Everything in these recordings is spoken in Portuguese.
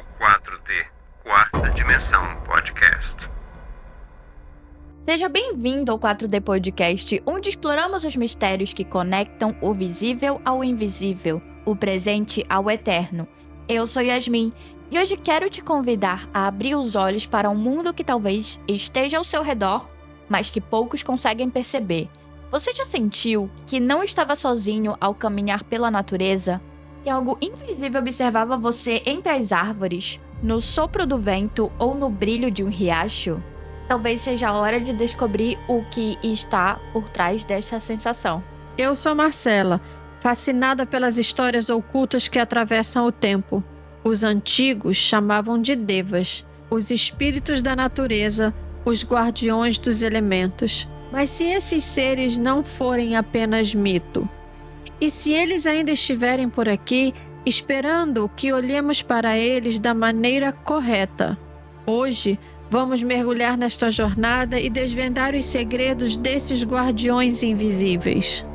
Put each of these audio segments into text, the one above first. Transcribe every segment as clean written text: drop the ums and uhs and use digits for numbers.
ao 4D, Quarta Dimensão Podcast. Seja bem-vindo ao 4D Podcast, onde exploramos os mistérios que conectam o visível ao invisível, o presente ao eterno. Eu sou Yasmin e hoje quero te convidar a abrir os olhos para um mundo que talvez esteja ao seu redor, mas que poucos conseguem perceber. Você já sentiu que não estava sozinho ao caminhar pela natureza? Que algo invisível observava você entre as árvores, no sopro do vento ou no brilho de um riacho? Talvez seja a hora de descobrir o que está por trás desta sensação. Eu sou Marcela, fascinada pelas histórias ocultas que atravessam o tempo. Os antigos chamavam de devas, os espíritos da natureza, os guardiões dos elementos. Mas se esses seres não forem apenas mito? E se eles ainda estiverem por aqui, esperando que olhemos para eles da maneira correta? Hoje, vamos mergulhar nesta jornada e desvendar os segredos desses guardiões invisíveis.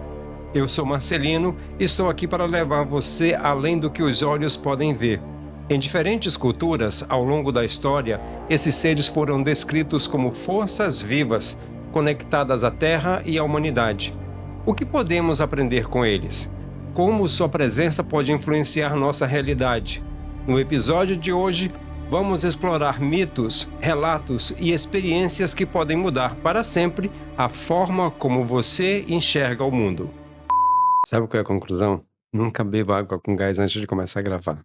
Eu sou Marcelino e estou aqui para levar você além do que os olhos podem ver. Em diferentes culturas, ao longo da história, esses seres foram descritos como forças vivas, conectadas à Terra e à humanidade. O que podemos aprender com eles? Como sua presença pode influenciar nossa realidade? No episódio de hoje, vamos explorar mitos, relatos e experiências que podem mudar para sempre a forma como você enxerga o mundo. Sabe qual é a conclusão? Nunca beba água com gás antes de começar a gravar.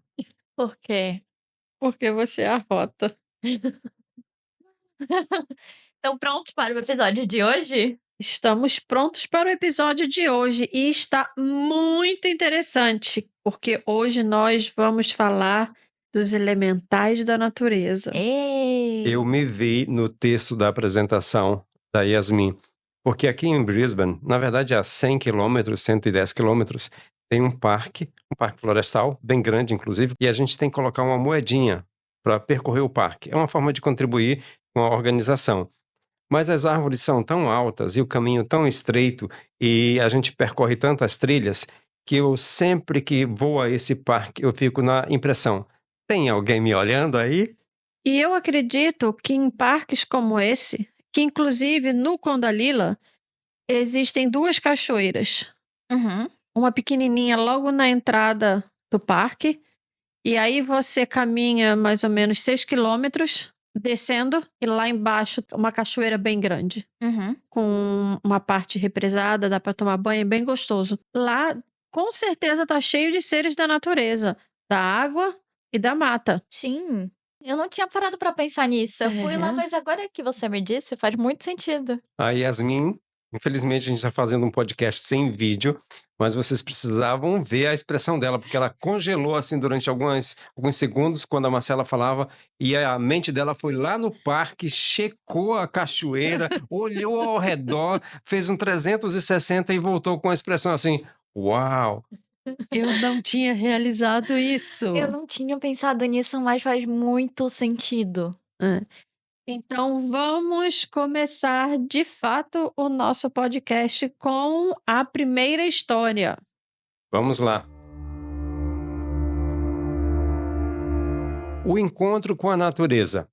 Por quê? Porque você arrota. Estão prontos para o episódio de hoje? Estamos prontos para o episódio de hoje e está muito interessante, porque hoje nós vamos falar dos elementais da natureza. Ei! Eu me vi no texto da apresentação da Yasmin, porque aqui em Brisbane, na verdade a 100 quilômetros, 110 quilômetros, tem um parque florestal, bem grande inclusive, e a gente tem que colocar uma moedinha para percorrer o parque. É uma forma de contribuir com a organização. Mas as árvores são tão altas e o caminho tão estreito e a gente percorre tantas trilhas que eu sempre que vou a esse parque eu fico na impressão, tem alguém me olhando aí? E eu acredito que em parques como esse, que inclusive no Condalila, existem duas cachoeiras. Uhum. Uma pequenininha logo na entrada do parque, e aí você caminha mais ou menos 6 quilômetros descendo, e lá embaixo uma cachoeira bem grande, Uhum. com uma parte represada, dá para tomar banho, é bem gostoso. Lá, com certeza, tá cheio de seres da natureza, da água e da mata. Sim. Eu não tinha parado para pensar nisso. Eu fui lá, É. mas agora que você me disse, faz muito sentido. A Yasmin, infelizmente a gente está fazendo um podcast sem vídeo, mas vocês precisavam ver a expressão dela, porque ela congelou assim durante alguns segundos quando a Marcela falava, e a mente dela foi lá no parque, checou a cachoeira, olhou ao redor, fez um 360 e voltou com a expressão assim, uau! Eu não tinha realizado isso. Eu não tinha pensado nisso, mas faz muito sentido. É. Então, vamos começar de fato o nosso podcast com a primeira história. Vamos lá. O encontro com a natureza.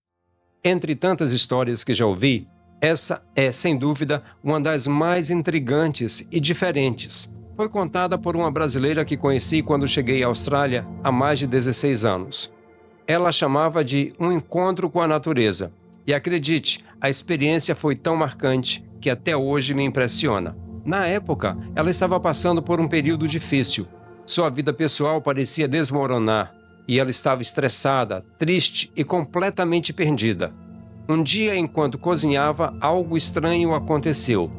Entre tantas histórias que já ouvi, essa é, sem dúvida, uma das mais intrigantes e diferentes. Foi contada por uma brasileira que conheci quando cheguei à Austrália há mais de 16 anos. Ela chamava de um encontro com a natureza. E acredite, a experiência foi tão marcante que até hoje me impressiona. Na época, ela estava passando por um período difícil. Sua vida pessoal parecia desmoronar e ela estava estressada, triste e completamente perdida. Um dia, enquanto cozinhava, algo estranho aconteceu.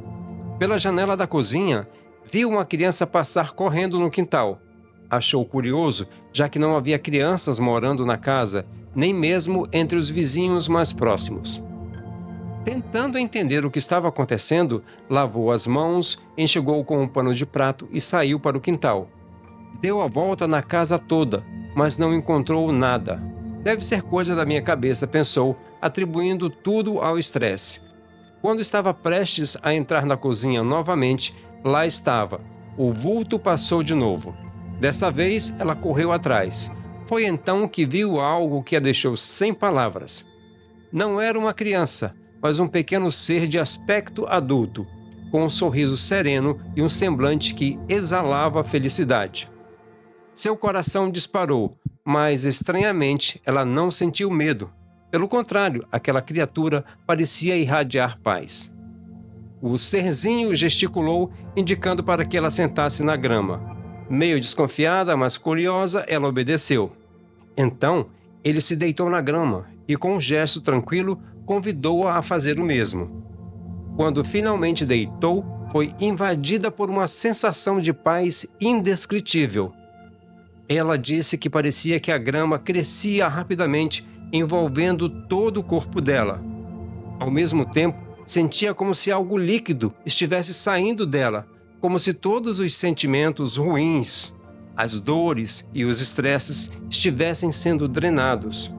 Pela janela da cozinha, viu uma criança passar correndo no quintal. Achou curioso, já que não havia crianças morando na casa, nem mesmo entre os vizinhos mais próximos. Tentando entender o que estava acontecendo, lavou as mãos, enxugou com um pano de prato e saiu para o quintal. Deu a volta na casa toda, mas não encontrou nada. Deve ser coisa da minha cabeça, pensou, atribuindo tudo ao estresse. Quando estava prestes a entrar na cozinha novamente, lá estava. O vulto passou de novo. Desta vez, ela correu atrás. Foi então que viu algo que a deixou sem palavras. Não era uma criança, mas um pequeno ser de aspecto adulto, com um sorriso sereno e um semblante que exalava felicidade. Seu coração disparou, mas estranhamente ela não sentiu medo. Pelo contrário, aquela criatura parecia irradiar paz. O serzinho gesticulou, indicando para que ela sentasse na grama. Meio desconfiada, mas curiosa, ela obedeceu. Então, ele se deitou na grama e, com um gesto tranquilo, convidou-a a fazer o mesmo. Quando finalmente deitou, foi invadida por uma sensação de paz indescritível. Ela disse que parecia que a grama crescia rapidamente, envolvendo todo o corpo dela. Ao mesmo tempo, sentia como se algo líquido estivesse saindo dela, como se todos os sentimentos ruins, as dores e os estresses estivessem sendo drenados.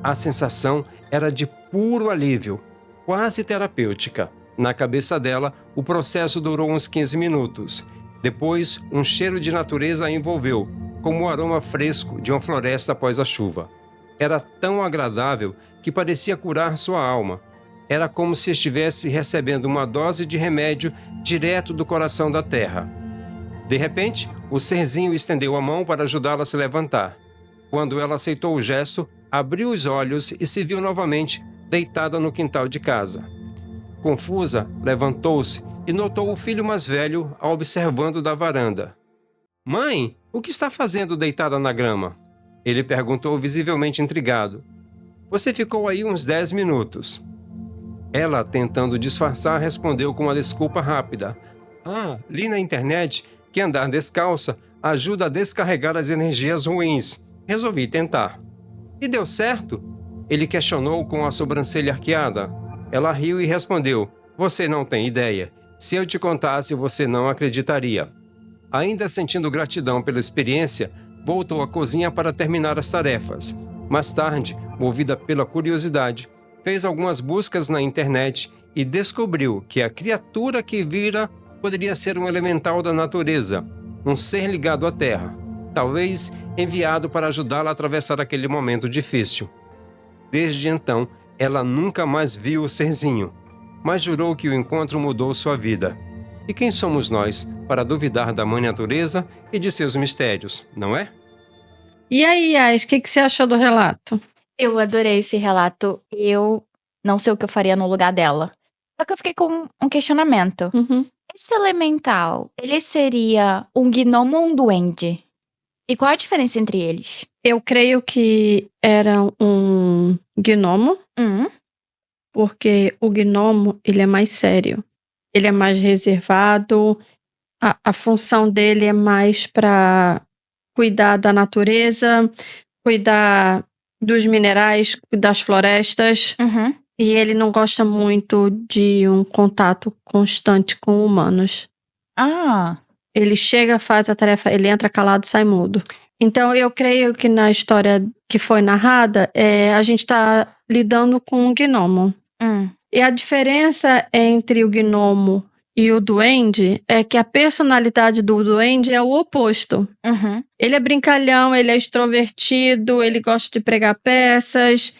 A sensação era de puro alívio, quase terapêutica. Na cabeça dela, o processo durou uns 15 minutos. Depois, um cheiro de natureza a envolveu, como o aroma fresco de uma floresta após a chuva. Era tão agradável que parecia curar sua alma. Era como se estivesse recebendo uma dose de remédio direto do coração da terra. De repente, o serzinho estendeu a mão para ajudá-la a se levantar. Quando ela aceitou o gesto, abriu os olhos e se viu novamente deitada no quintal de casa. Confusa, levantou-se e notou o filho mais velho a observando da varanda. "Mãe, o que está fazendo deitada na grama?" Ele perguntou, visivelmente intrigado. "Você ficou aí uns 10 minutos." Ela, tentando disfarçar, respondeu com uma desculpa rápida. Li na internet que andar descalça ajuda a descarregar as energias ruins. Resolvi tentar." "E deu certo?" Ele questionou com a sobrancelha arqueada. Ela riu e respondeu, "Você não tem ideia. Se eu te contasse, você não acreditaria." Ainda sentindo gratidão pela experiência, voltou à cozinha para terminar as tarefas. Mais tarde, movida pela curiosidade, fez algumas buscas na internet e descobriu que a criatura que vira poderia ser um elemental da natureza, um ser ligado à Terra, talvez enviado para ajudá-la a atravessar aquele momento difícil. Desde então, ela nunca mais viu o serzinho, mas jurou que o encontro mudou sua vida. E quem somos nós para duvidar da Mãe Natureza e de seus mistérios, não é? E aí, Yas, o que você achou do relato? Eu adorei esse relato. Eu não sei o que eu faria no lugar dela. Só que eu fiquei com um questionamento. Esse elemental, ele seria um gnomo ou um duende? E qual a diferença entre eles? Eu creio que era um gnomo, porque o gnomo, ele é mais sério. Ele é mais reservado. A função dele é mais para cuidar da natureza, cuidar dos minerais, das florestas. E ele não gosta muito de um contato constante com humanos. Ele chega, faz a tarefa, ele entra calado e sai mudo. Então, eu creio que na história que foi narrada, a gente está lidando com um gnomo. E a diferença entre o gnomo e o duende é que a personalidade do duende é o oposto. Ele é brincalhão, ele é extrovertido, ele gosta de pregar peças,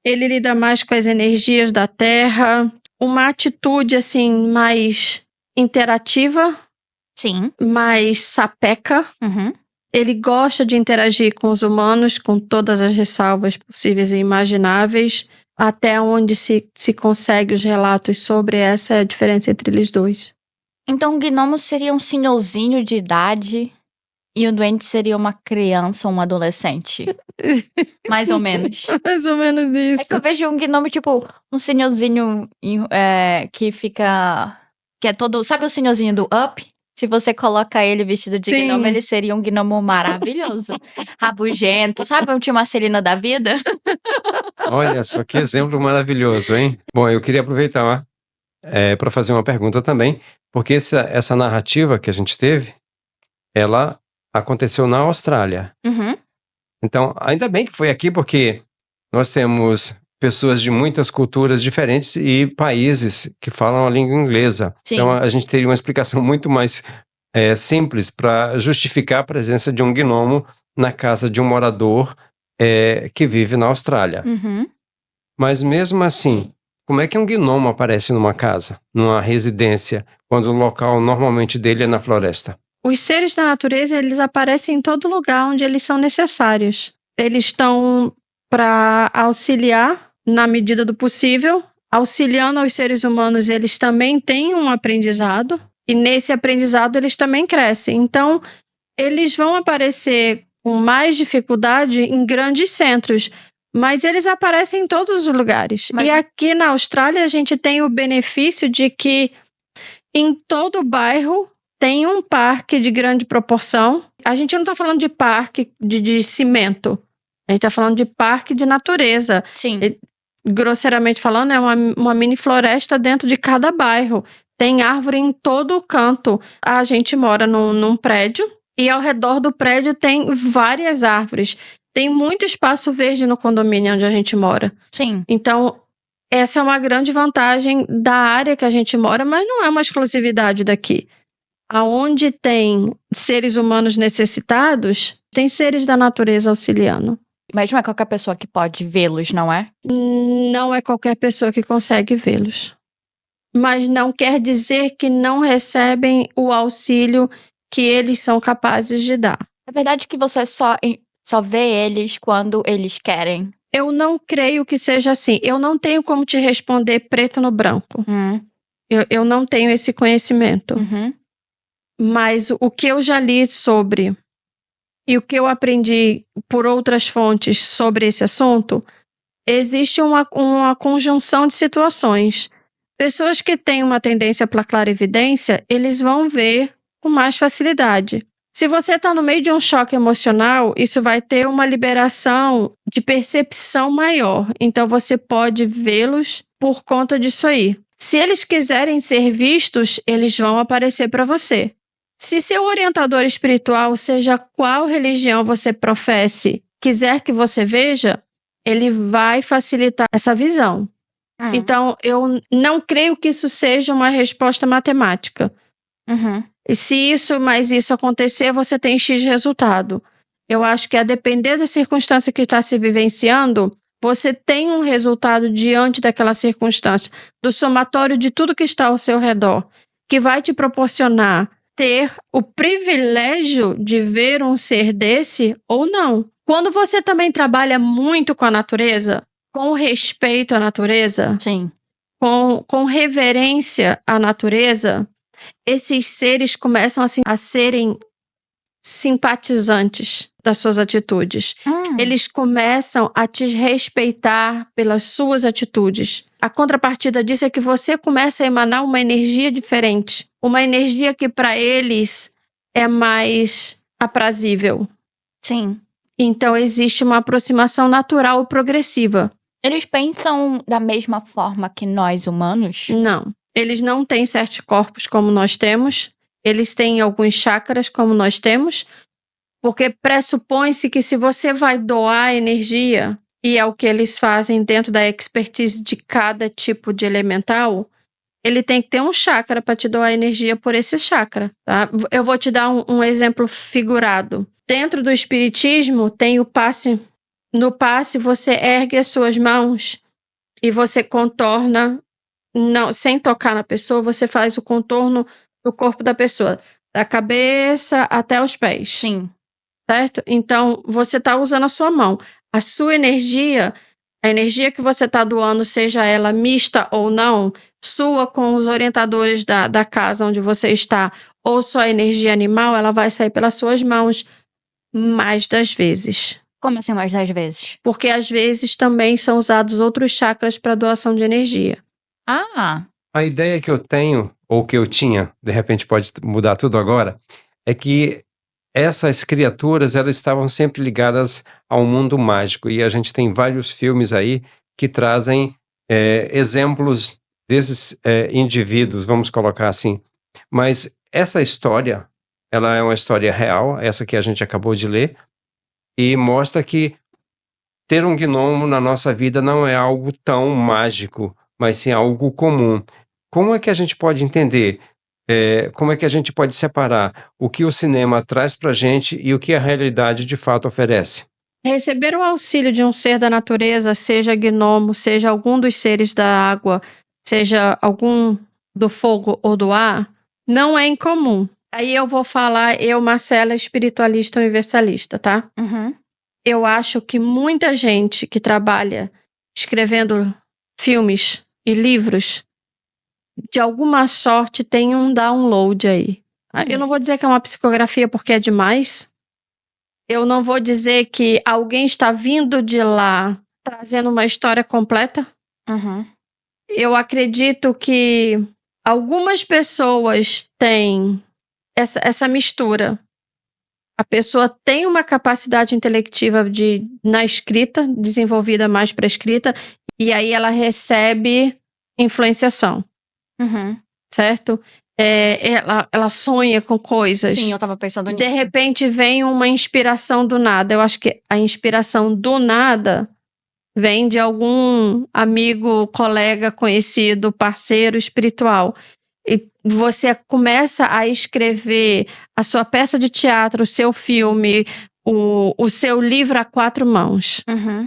ele lida mais com as energias da terra. Uma atitude, assim, mais interativa. Sim. Mais sapeca. Ele gosta de interagir com os humanos, com todas as ressalvas possíveis e imagináveis. Até onde se consegue os relatos sobre essa diferença entre eles dois. Então, o gnomo seria um senhorzinho de idade e o duende seria uma criança ou um adolescente. Mais ou menos. Mais ou menos isso. É que eu vejo um gnomo, tipo, um senhorzinho que fica... Que é todo... Sabe o senhorzinho do Up? Se você coloca ele vestido de gnomo, ele seria um gnomo maravilhoso. Rabugento. Sabe um tio Marcelino da vida? Olha só que exemplo maravilhoso, hein? Bom, eu queria aproveitar para fazer uma pergunta também, porque essa narrativa que a gente teve, ela aconteceu na Austrália. Então, ainda bem que foi aqui, porque nós temos pessoas de muitas culturas diferentes e países que falam a língua inglesa. Sim. Então, a gente teria uma explicação muito mais simples para justificar a presença de um gnomo na casa de um morador que vive na Austrália. Uhum. Mas mesmo assim, como é que um gnomo aparece numa casa, numa residência, quando o local normalmente dele é na floresta? Os seres da natureza, eles aparecem em todo lugar onde eles são necessários. Eles estão para auxiliar na medida do possível, auxiliando aos seres humanos, eles também têm um aprendizado e nesse aprendizado eles também crescem. Então, eles vão aparecer com mais dificuldade em grandes centros, mas eles aparecem em todos os lugares. Mas- E aqui na Austrália a gente tem o benefício de que em todo bairro tem um parque de grande proporção. A gente não está falando de parque de cimento. A gente está falando de parque de natureza. Sim. Grosseiramente falando, é uma mini floresta dentro de cada bairro. Tem árvore em todo canto. A gente mora num prédio e ao redor do prédio tem várias árvores. Tem muito espaço verde no condomínio onde a gente mora. Sim. Então, essa é uma grande vantagem da área que a gente mora, mas não é uma exclusividade daqui. Aonde tem seres humanos necessitados, tem seres da natureza auxiliando. Mas não é qualquer pessoa que pode vê-los, não é? Não é qualquer pessoa que consegue vê-los. Mas não quer dizer que não recebem o auxílio que eles são capazes de dar. É verdade que você só vê eles quando eles querem. Eu não creio que seja assim. Eu não tenho como te responder preto no branco. Eu não tenho esse conhecimento. Uhum. Mas o que eu já li sobre e o que eu aprendi por outras fontes sobre esse assunto, existe uma conjunção de situações. Pessoas que têm uma tendência para clarividência, eles vão ver com mais facilidade. Se você está no meio de um choque emocional, isso vai ter uma liberação de percepção maior. Então, você pode vê-los por conta disso aí. Se eles quiserem ser vistos, eles vão aparecer para você. Se seu orientador espiritual, seja qual religião você professe, quiser que você veja, ele vai facilitar essa visão. Então, eu não creio que isso seja uma resposta matemática. Uhum. E se isso mais isso acontecer, você tem X resultado. Eu acho que a depender da circunstância que está se vivenciando, você tem um resultado diante daquela circunstância, do somatório de tudo que está ao seu redor, que vai te proporcionar ter o privilégio de ver um ser desse ou não. Quando você também trabalha muito com a natureza, com respeito à natureza, Sim. com reverência à natureza, esses seres começam assim, a serem simpatizantes das suas atitudes. Eles começam a te respeitar pelas suas atitudes. A contrapartida disso é que você começa a emanar uma energia diferente. Uma energia que para eles é mais aprazível. Sim. Então existe uma aproximação natural e progressiva. Eles pensam da mesma forma que nós humanos? Não. Eles não têm 7 corpos como nós temos. Eles têm alguns chakras como nós temos. Porque pressupõe-se que se você vai doar energia, e é o que eles fazem dentro da expertise de cada tipo de elemental, ele tem que ter um chakra para te doar energia por esse chakra. Tá? Eu vou te dar um exemplo figurado. Dentro do espiritismo tem o passe. No passe você ergue as suas mãos e você contorna, não, sem tocar na pessoa, você faz o contorno do corpo da pessoa, da cabeça até os pés. Sim. Certo? Então, você está usando a sua mão. A sua energia, a energia que você está doando, seja ela mista ou não, sua com os orientadores da casa onde você está, ou sua energia animal, ela vai sair pelas suas mãos mais das vezes. Como assim mais 10 vezes? Porque às vezes também são usados outros chakras para doação de energia. Ah, A ideia que eu tenho, ou que eu tinha, de repente pode mudar tudo agora, é que essas criaturas, elas estavam sempre ligadas ao mundo mágico. E a gente tem vários filmes aí que trazem exemplos desses indivíduos, vamos colocar assim. Mas essa história, ela é uma história real, essa que a gente acabou de ler, e mostra que ter um gnomo na nossa vida não é algo tão mágico, mas sim algo comum. Como é que a gente pode entender Como é que a gente pode separar o que o cinema traz pra gente e o que a realidade de fato oferece? Receber o auxílio de um ser da natureza, seja gnomo, seja algum dos seres da água, seja algum do fogo ou do ar, não é incomum. Aí eu vou falar, eu, Marcela, espiritualista universalista, tá? Uhum. Eu acho que muita gente que trabalha escrevendo filmes e livros, de alguma sorte tem um download aí. Eu não vou dizer que é uma psicografia porque é demais. Eu não vou dizer que alguém está vindo de lá trazendo uma história completa. Uhum. Eu acredito que algumas pessoas têm essa mistura. A pessoa tem uma capacidade intelectiva na escrita, desenvolvida mais para a escrita, e aí ela recebe influenciação, Uhum. certo? Ela sonha com coisas. Sim, eu tava pensando De nisso. repente vem uma inspiração do nada. Eu acho que a inspiração do nada vem de algum amigo, colega, conhecido, parceiro espiritual. E você começa a escrever a sua peça de teatro, o seu filme, o seu livro a 4 mãos. Uhum.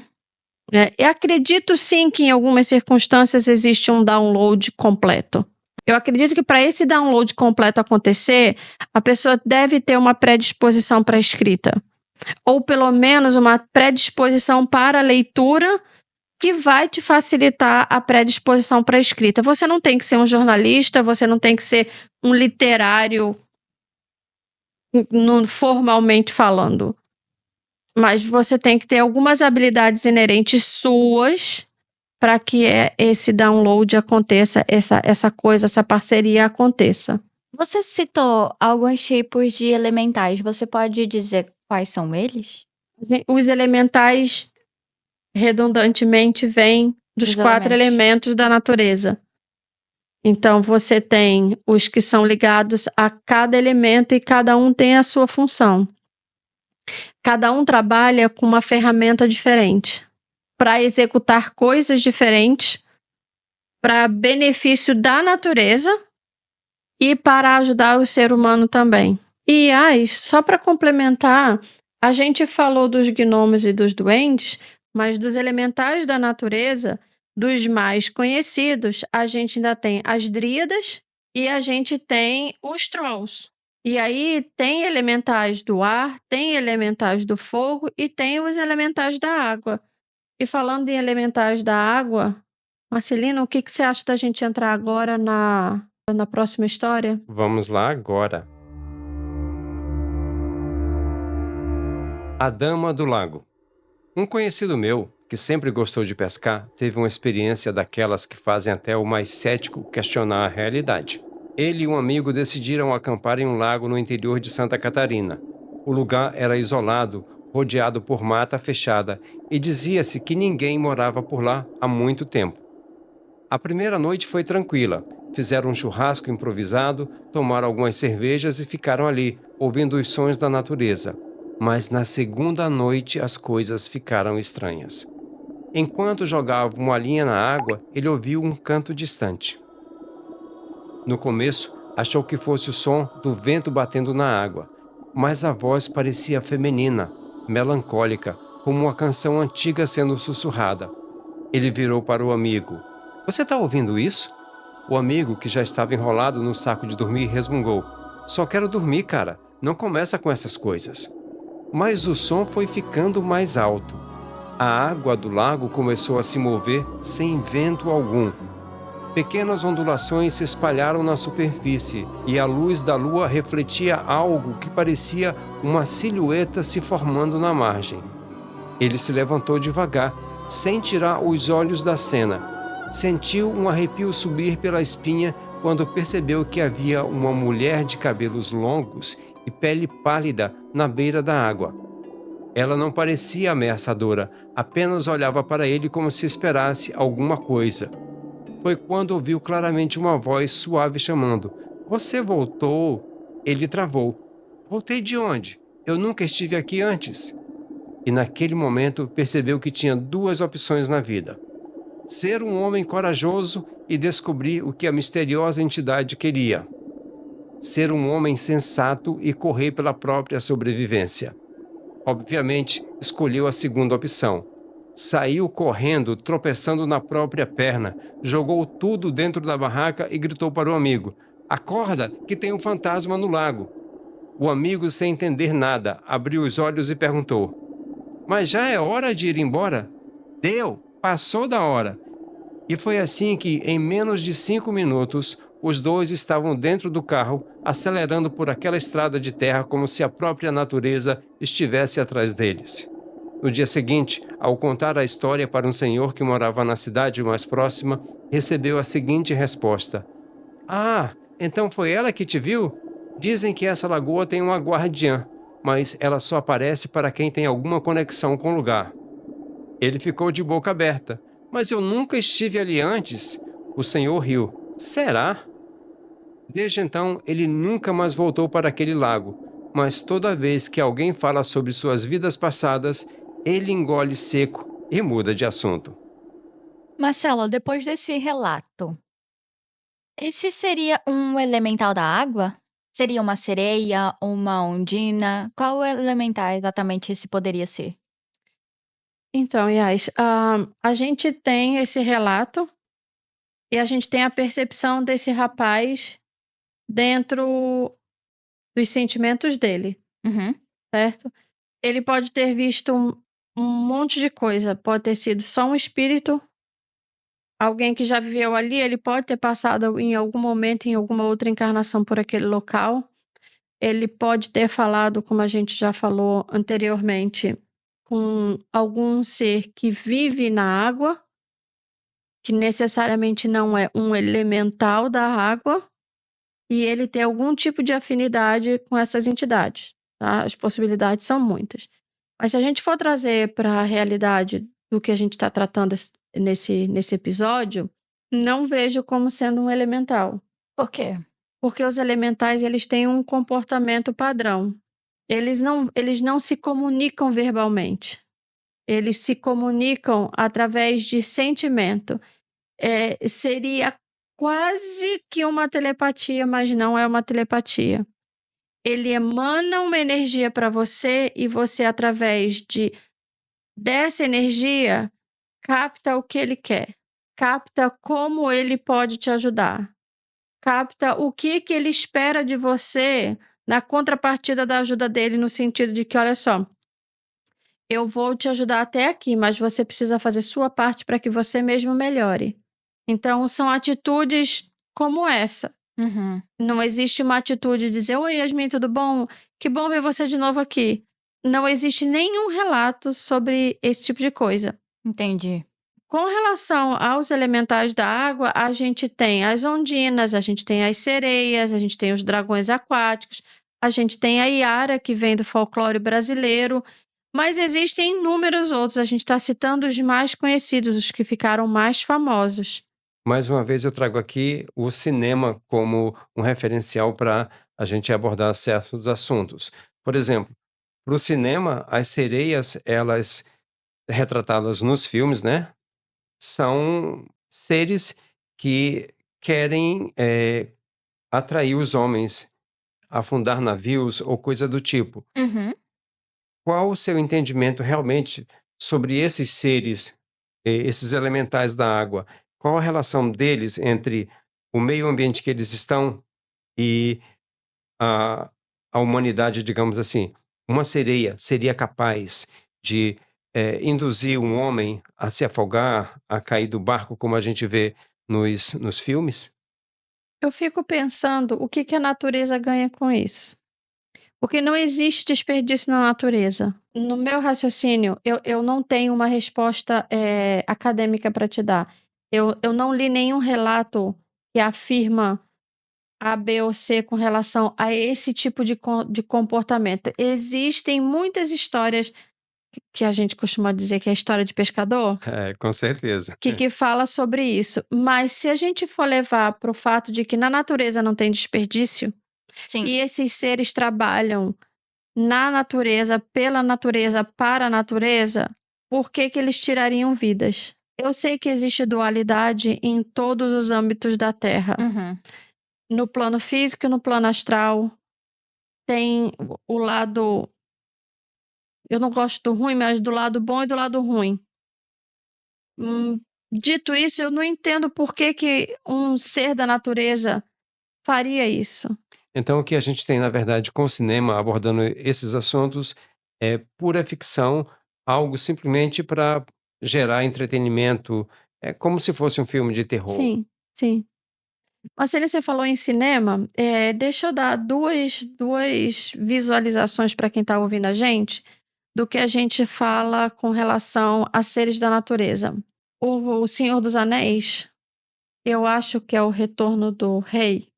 Eu acredito sim que em algumas circunstâncias existe um download completo. Eu acredito que para esse download completo acontecer, a pessoa deve ter uma predisposição para a escrita. Ou pelo menos uma predisposição para a leitura que vai te facilitar a predisposição para a escrita. Você não tem que ser um jornalista, você não tem que ser um literário formalmente falando. Mas você tem que ter algumas habilidades inerentes suas para que esse download aconteça, essa parceria aconteça. Você citou alguns tipos de elementais. Você pode dizer quais são eles? Os elementais, redundantemente, vêm dos 4 elementos da natureza. Então, você tem os que são ligados a cada elemento e cada um tem a sua função. Cada um trabalha com uma ferramenta diferente para executar coisas diferentes, para benefício da natureza e para ajudar o ser humano também. E, só para complementar, a gente falou dos gnomos e dos duendes, mas dos elementais da natureza, dos mais conhecidos, a gente ainda tem as dríadas e a gente tem os trolls. E aí tem elementais do ar, tem elementais do fogo e tem os elementais da água. E falando em elementais da água, Marcelino, o que você acha da gente entrar agora na próxima história? Vamos lá agora. A Dama do Lago. Um conhecido meu, que sempre gostou de pescar, teve uma experiência daquelas que fazem até o mais cético questionar a realidade. Ele e um amigo decidiram acampar em um lago no interior de Santa Catarina. O lugar era isolado, rodeado por mata fechada, e dizia-se que ninguém morava por lá há muito tempo. A primeira noite foi tranquila. Fizeram um churrasco improvisado, tomaram algumas cervejas e ficaram ali, ouvindo os sons da natureza. Mas na segunda noite as coisas ficaram estranhas. Enquanto jogava uma linha na água, ele ouviu um canto distante. No começo, achou que fosse o som do vento batendo na água, mas a voz parecia feminina, melancólica, como uma canção antiga sendo sussurrada. Ele virou para o amigo. — Você está ouvindo isso? O amigo, que já estava enrolado no saco de dormir, resmungou. — Só quero dormir, cara. Não começa com essas coisas. Mas o som foi ficando mais alto. A água do lago começou a se mover sem vento algum. Pequenas ondulações se espalharam na superfície e a luz da lua refletia algo que parecia uma silhueta se formando na margem. Ele se levantou devagar, sem tirar os olhos da cena. Sentiu um arrepio subir pela espinha quando percebeu que havia uma mulher de cabelos longos e pele pálida na beira da água. Ela não parecia ameaçadora, apenas olhava para ele como se esperasse alguma coisa. Foi quando ouviu claramente uma voz suave chamando. — Você voltou? Ele travou. — Voltei de onde? Eu nunca estive aqui antes. E naquele momento percebeu que tinha 2 opções na vida: ser um homem corajoso e descobrir o que a misteriosa entidade queria, ser um homem sensato e correr pela própria sobrevivência. Obviamente, escolheu a segunda opção. Saiu correndo, tropeçando na própria perna, jogou tudo dentro da barraca e gritou para o amigo: "Acorda, que tem um fantasma no lago." O amigo, sem entender nada, abriu os olhos e perguntou: "Mas já é hora de ir embora?" "Deu, passou da hora." E foi assim que, em menos de 5 minutos, os dois estavam dentro do carro, acelerando por aquela estrada de terra como se a própria natureza estivesse atrás deles. No dia seguinte, ao contar a história para um senhor que morava na cidade mais próxima, recebeu a seguinte resposta: "Ah, então foi ela que te viu? Dizem que essa lagoa tem uma guardiã, mas ela só aparece para quem tem alguma conexão com o lugar." Ele ficou de boca aberta. "Mas eu nunca estive ali antes." O senhor riu. "Será?" Desde então, ele nunca mais voltou para aquele lago, mas toda vez que alguém fala sobre suas vidas passadas, ele engole seco e muda de assunto. Marcelo, depois desse relato, esse seria um elemental da água? Seria uma sereia, uma ondina? Qual elemental exatamente esse poderia ser? Então, Yas, a gente tem esse relato e a gente tem a percepção desse rapaz dentro dos sentimentos dele, Uhum. certo? Ele pode ter visto um monte de coisa, pode ter sido só um espírito, alguém que já viveu ali, ele pode ter passado em algum momento, em alguma outra encarnação por aquele local. Ele pode ter falado, como a gente já falou anteriormente, com algum ser que vive na água, que necessariamente não é um elemental da água, e ele ter algum tipo de afinidade com essas entidades, tá? As possibilidades são muitas. Mas se a gente for trazer para a realidade do que a gente está tratando nesse episódio, não vejo como sendo um elemental. Por quê? Porque os elementais, eles têm um comportamento padrão. Eles não se comunicam verbalmente. Eles se comunicam através de sentimento. Seria quase que uma telepatia, mas não é uma telepatia. Ele emana uma energia para você e você, através dessa energia, capta o que ele quer. Capta como ele pode te ajudar. Capta o que ele espera de você na contrapartida da ajuda dele, no sentido de que, olha só, eu vou te ajudar até aqui, mas você precisa fazer sua parte para que você mesmo melhore. Então, são atitudes como essa. Uhum. Não existe uma atitude de dizer: "Oi, Yasmin, tudo bom? Que bom ver você de novo aqui." Não existe nenhum relato sobre esse tipo de coisa. Entendi. Com relação aos elementais da água, a gente tem as ondinas, a gente tem as sereias, a gente tem os dragões aquáticos, a gente tem a Iara, que vem do folclore brasileiro, mas existem inúmeros outros. A gente está citando os mais conhecidos, os que ficaram mais famosos. Mais uma vez eu trago aqui o cinema como um referencial para a gente abordar certos assuntos. Por exemplo, para o cinema, as sereias, elas retratadas nos filmes, né, são seres que querem atrair os homens, afundar navios ou coisa do tipo. Uhum. Qual o seu entendimento realmente sobre esses seres, esses elementais da água? Qual a relação deles entre o meio ambiente que eles estão e a, a humanidade, digamos assim? Uma sereia seria capaz de induzir um homem a se afogar, a cair do barco, como a gente vê nos filmes? Eu fico pensando o que a natureza ganha com isso. Porque não existe desperdício na natureza. No meu raciocínio, eu não tenho uma resposta acadêmica para te dar. Eu não li nenhum relato que afirma A, B ou C com relação a esse tipo de comportamento. Existem muitas histórias que a gente costuma dizer que é a história de pescador, Com certeza. que fala sobre isso. Mas se a gente for levar para o fato de que na natureza não tem desperdício, Sim. e esses seres trabalham na natureza, pela natureza, para a natureza, por que eles tirariam vidas? Eu sei que existe dualidade em todos os âmbitos da Terra. Uhum. no plano físico e no plano astral. Tem o lado, eu não gosto do ruim, mas do lado bom e do lado ruim. Dito isso, eu não entendo por que um ser da natureza faria isso. Então, o que a gente tem, na verdade, com o cinema abordando esses assuntos é pura ficção, algo simplesmente para gerar entretenimento, é como se fosse um filme de terror. Sim, sim. Marcelo, você falou em cinema, deixa eu dar duas visualizações para quem está ouvindo a gente do que a gente fala com relação a seres da natureza. O Senhor dos Anéis, eu acho que é o Retorno do Rei,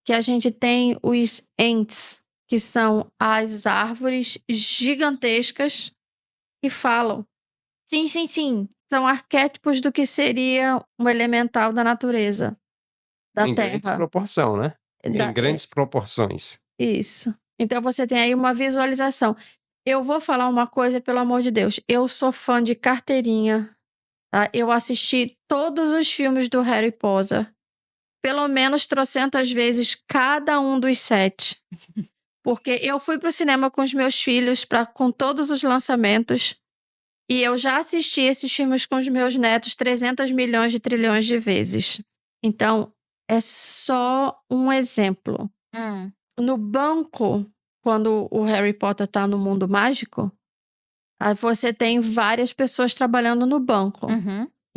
que a gente tem os Ents, que são as árvores gigantescas que falam. Sim, sim, sim. São arquétipos do que seria um elemental da natureza, da Em grande terra. proporção, né? Em grandes proporções. Isso. Então você tem aí uma visualização. Eu vou falar uma coisa, pelo amor de Deus. Eu sou fã de carteirinha, tá? Eu assisti todos os filmes do Harry Potter. Pelo menos trocentas vezes cada um dos 7. Porque eu fui pro cinema com os meus filhos, com todos os lançamentos. E eu já assisti esses filmes com os meus netos 300 milhões de trilhões de vezes. Então, é só um exemplo. No banco, quando o Harry Potter tá no mundo mágico, aí você tem várias pessoas trabalhando no banco.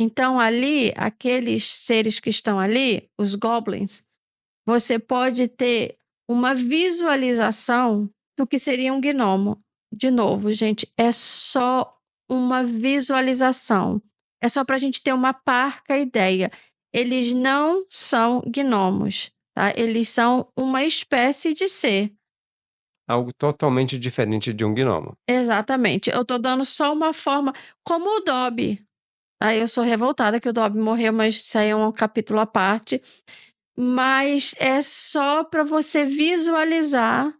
Então, ali, aqueles seres que estão ali, os goblins, você pode ter uma visualização do que seria um gnomo. De novo, gente, é só uma visualização. É só para a gente ter uma parca ideia. Eles não são gnomos, tá? Eles são uma espécie de ser. Algo totalmente diferente de um gnomo. Exatamente. Eu tô dando só uma forma, como o Dobby. Aí eu sou revoltada que o Dobby morreu, mas isso aí é um capítulo à parte. Mas é só para você visualizar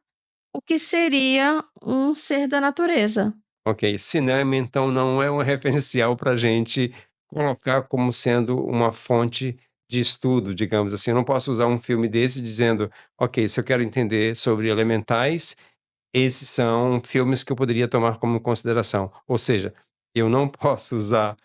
o que seria um ser da natureza. Ok, cinema então não é um referencial para a gente colocar como sendo uma fonte de estudo, digamos assim. Eu não posso usar um filme desse dizendo, ok, se eu quero entender sobre elementais, esses são filmes que eu poderia tomar como consideração. Ou seja, eu não posso usar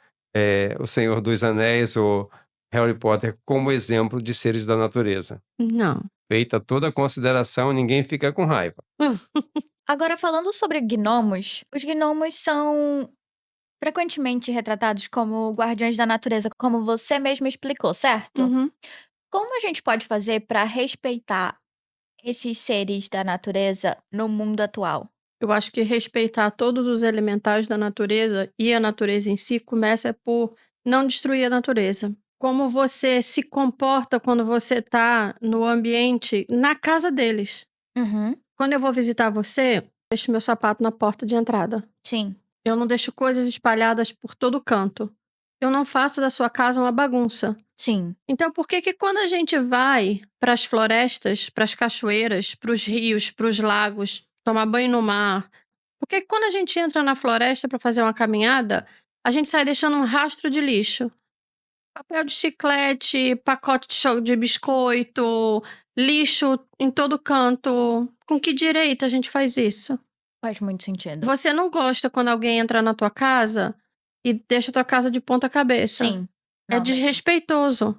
O Senhor dos Anéis ou Harry Potter como exemplo de seres da natureza. Não. Feita toda a consideração, ninguém fica com raiva. Agora, falando sobre gnomos, os gnomos são frequentemente retratados como guardiões da natureza, como você mesmo explicou, certo? Uhum. Como a gente pode fazer para respeitar esses seres da natureza no mundo atual? Eu acho que respeitar todos os elementais da natureza e a natureza em si começa por não destruir a natureza. Como você se comporta quando você está no ambiente, na casa deles. Quando eu vou visitar você, deixo meu sapato na porta de entrada. Sim. Eu não deixo coisas espalhadas por todo canto. Eu não faço da sua casa uma bagunça. Sim. Então, por que quando a gente vai para as florestas, para as cachoeiras, para os rios, para os lagos, tomar banho no mar, por que quando a gente entra na floresta para fazer uma caminhada, a gente sai deixando um rastro de lixo? Papel de chiclete, pacote de biscoito, lixo em todo canto. Com que direito a gente faz isso? Faz muito sentido. Você não gosta quando alguém entra na tua casa e deixa a tua casa de ponta cabeça. Sim. É desrespeitoso.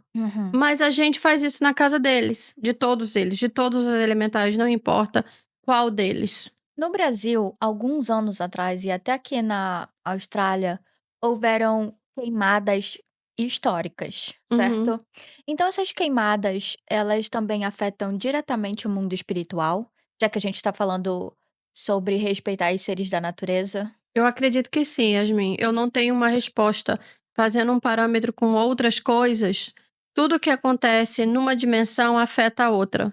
Mas a gente faz isso na casa deles, de todos os elementais, não importa qual deles. No Brasil, alguns anos atrás, e até aqui na Austrália, houveram queimadas históricas, certo? Então, essas queimadas, elas também afetam diretamente o mundo espiritual, já que a gente está falando sobre respeitar os seres da natureza. Eu acredito que sim, Yasmin. Eu não tenho uma resposta. Fazendo um parâmetro com outras coisas, tudo que acontece numa dimensão afeta a outra.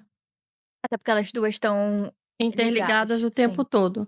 Até porque elas duas estão Interligadas o tempo sim. todo.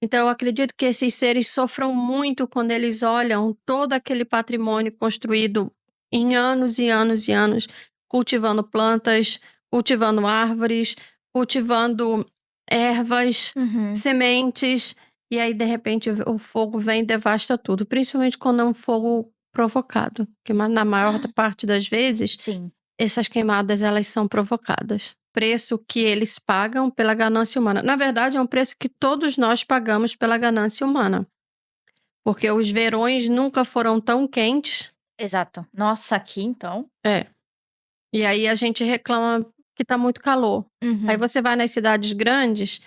Então, eu acredito que esses seres sofram muito quando eles olham todo aquele patrimônio construído em anos e anos e anos, cultivando plantas, cultivando árvores, cultivando ervas, sementes, e aí, de repente, o fogo vem e devasta tudo. Principalmente quando é um fogo provocado, que na maior parte das vezes Sim. essas queimadas elas são provocadas. Preço que eles pagam pela ganância humana. Na verdade, é um preço que todos nós pagamos pela ganância humana. Porque os verões nunca foram tão quentes. Exato. Nossa, aqui então. É. E aí a gente reclama que tá muito calor. Uhum. Aí você vai nas cidades grandes,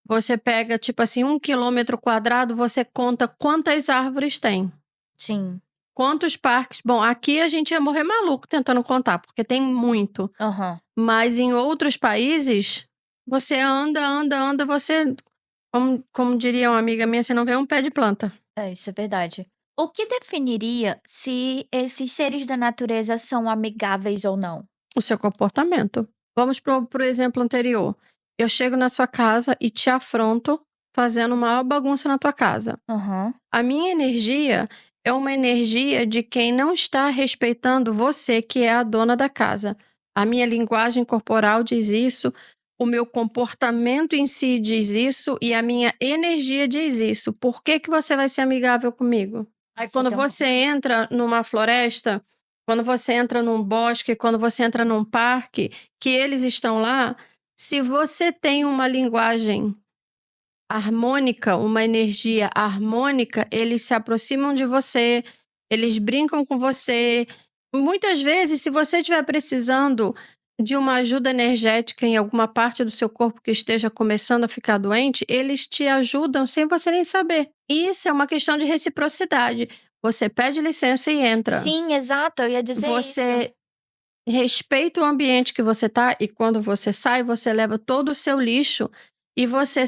você pega, tipo assim, 1 quilômetro quadrado, você conta quantas árvores tem. Sim. Quantos parques. Bom, aqui a gente ia morrer maluco tentando contar, porque tem muito. Aham. Mas em outros países, você anda, você... Como diria uma amiga minha, você não vê um pé de planta. É, isso é verdade. O que definiria se esses seres da natureza são amigáveis ou não? O seu comportamento. Vamos pro exemplo anterior. Eu chego na sua casa e te afronto fazendo uma bagunça na tua casa. Aham. A minha energia é uma energia de quem não está respeitando você, que é a dona da casa. A minha linguagem corporal diz isso, o meu comportamento em si diz isso e a minha energia diz isso. Por que você vai ser amigável comigo? Aí quando você entra numa floresta, quando você entra num bosque, quando você entra num parque, que eles estão lá, se você tem uma linguagem harmônica, uma energia harmônica, eles se aproximam de você, eles brincam com você. Muitas vezes, se você estiver precisando de uma ajuda energética em alguma parte do seu corpo que esteja começando a ficar doente, eles te ajudam sem você nem saber. Isso é uma questão de reciprocidade. Você pede licença e entra. Sim, exato. Eu ia dizer isso. Você respeita o ambiente que você tá e quando você sai, você leva todo o seu lixo e você,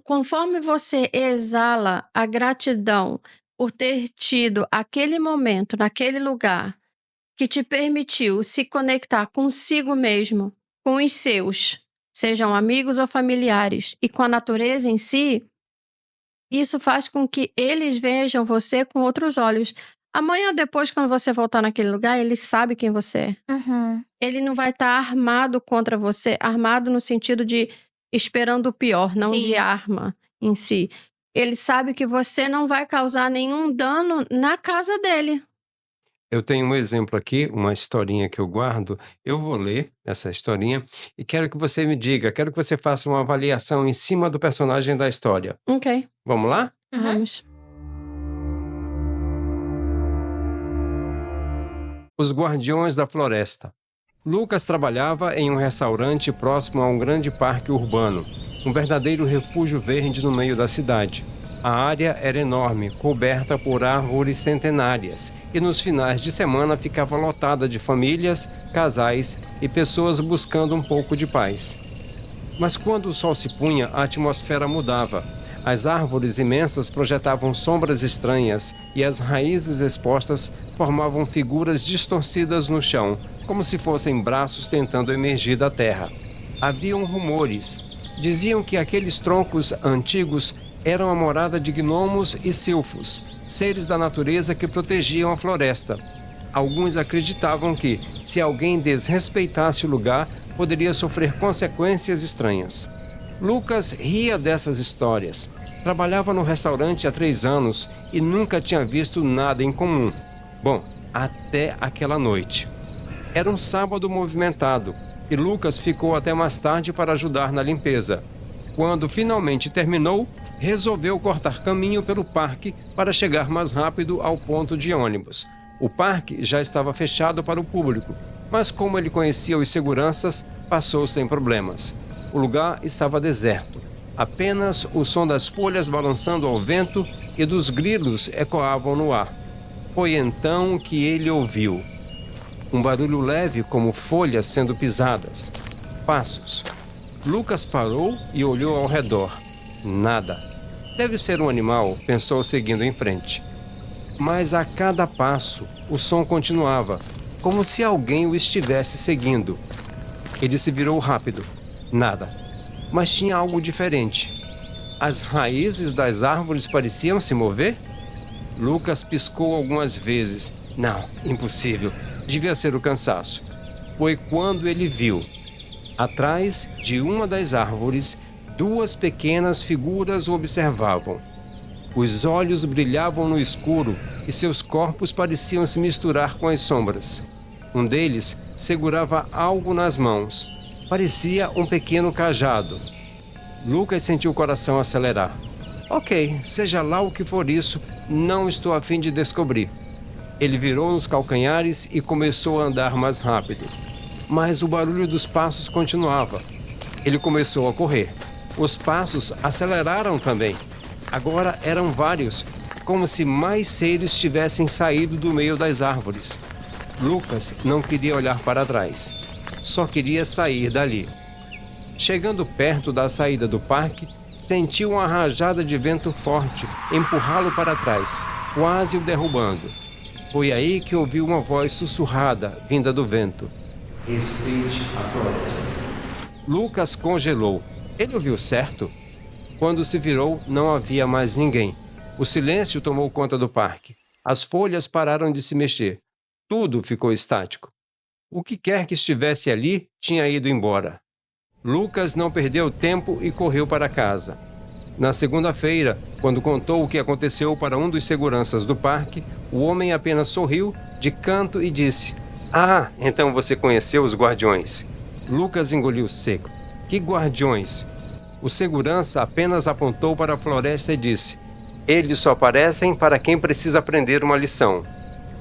conforme você exala a gratidão por ter tido aquele momento, naquele lugar, que te permitiu se conectar consigo mesmo, com os seus, sejam amigos ou familiares, e com a natureza em si, isso faz com que eles vejam você com outros olhos. Amanhã, depois, quando você voltar naquele lugar, ele sabe quem você é. Uhum. Ele não vai estar armado contra você, armado no sentido de esperando o pior, não Sim. de arma em si. Ele sabe que você não vai causar nenhum dano na casa dele. Eu tenho um exemplo aqui, uma historinha que eu guardo. Eu vou ler essa historinha e quero que você me diga, quero que você faça uma avaliação em cima do personagem da história. Ok, Vamos lá? Uhum. vamos. Os Guardiões da Floresta. Lucas trabalhava em um restaurante próximo a um grande parque urbano, um verdadeiro refúgio verde no meio da cidade. A área era enorme, coberta por árvores centenárias, e nos finais de semana ficava lotada de famílias, casais e pessoas buscando um pouco de paz. Mas quando o sol se punha, a atmosfera mudava. As árvores imensas projetavam sombras estranhas e as raízes expostas formavam figuras distorcidas no chão, como se fossem braços tentando emergir da terra. Haviam rumores. Diziam que aqueles troncos antigos eram a morada de gnomos e silfos, seres da natureza que protegiam a floresta. Alguns acreditavam que, se alguém desrespeitasse o lugar, poderia sofrer consequências estranhas. Lucas ria dessas histórias. Trabalhava no restaurante há 3 anos e nunca tinha visto nada em comum. Bom, até aquela noite. Era um sábado movimentado e Lucas ficou até mais tarde para ajudar na limpeza. Quando finalmente terminou, resolveu cortar caminho pelo parque para chegar mais rápido ao ponto de ônibus. O parque já estava fechado para o público, mas como ele conhecia os seguranças, passou sem problemas. O lugar estava deserto. Apenas o som das folhas balançando ao vento e dos grilos ecoavam no ar. Foi então que ele ouviu um barulho leve como folhas sendo pisadas. Passos. Lucas parou e olhou ao redor. Nada. Deve ser um animal, pensou seguindo em frente. Mas a cada passo, o som continuava, como se alguém o estivesse seguindo. Ele se virou rápido. Nada. Mas tinha algo diferente. As raízes das árvores pareciam se mover? Lucas piscou algumas vezes. Não, impossível. Devia ser o cansaço. Foi quando ele viu, atrás de uma das árvores, 2 pequenas figuras o observavam. Os olhos brilhavam no escuro e seus corpos pareciam se misturar com as sombras. Um deles segurava algo nas mãos. Parecia um pequeno cajado. Lucas sentiu o coração acelerar. Ok, seja lá o que for isso, não estou a fim de descobrir. Ele virou nos calcanhares e começou a andar mais rápido. Mas o barulho dos passos continuava. Ele começou a correr. Os passos aceleraram também. Agora eram vários, como se mais seres tivessem saído do meio das árvores. Lucas não queria olhar para trás. Só queria sair dali. Chegando perto da saída do parque, sentiu uma rajada de vento forte empurrá-lo para trás, quase o derrubando. Foi aí que ouviu uma voz sussurrada vinda do vento. Respeite a floresta. Lucas congelou. Ele ouviu certo? Quando se virou, não havia mais ninguém. O silêncio tomou conta do parque. As folhas pararam de se mexer. Tudo ficou estático. O que quer que estivesse ali tinha ido embora. Lucas não perdeu tempo e correu para casa. Na segunda-feira, quando contou o que aconteceu para um dos seguranças do parque, o homem apenas sorriu de canto e disse: "Ah, então você conheceu os guardiões." Lucas engoliu seco. "Que guardiões?" O segurança apenas apontou para a floresta e disse: "Eles só aparecem para quem precisa aprender uma lição."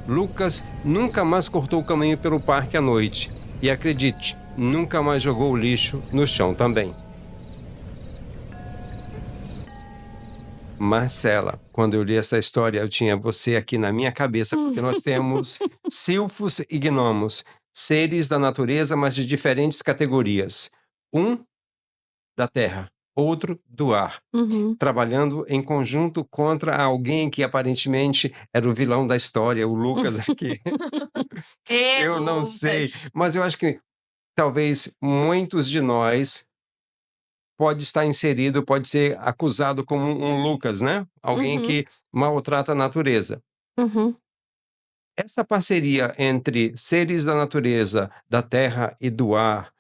Lucas nunca mais cortou o caminho pelo parque à noite. E acredite, nunca mais jogou o lixo no chão também. Marcela, quando eu li essa história, eu tinha você aqui na minha cabeça, porque nós temos silfos e gnomos, seres da natureza, mas de diferentes categorias. Um da terra, outro do ar, trabalhando em conjunto contra alguém que aparentemente era o vilão da história, o Lucas aqui. Eu não sei, mas eu acho que talvez muitos de nós pode estar inserido, pode ser acusado como um Lucas, né? Alguém que maltrata a natureza. Essa parceria entre seres da natureza, da terra e do ar,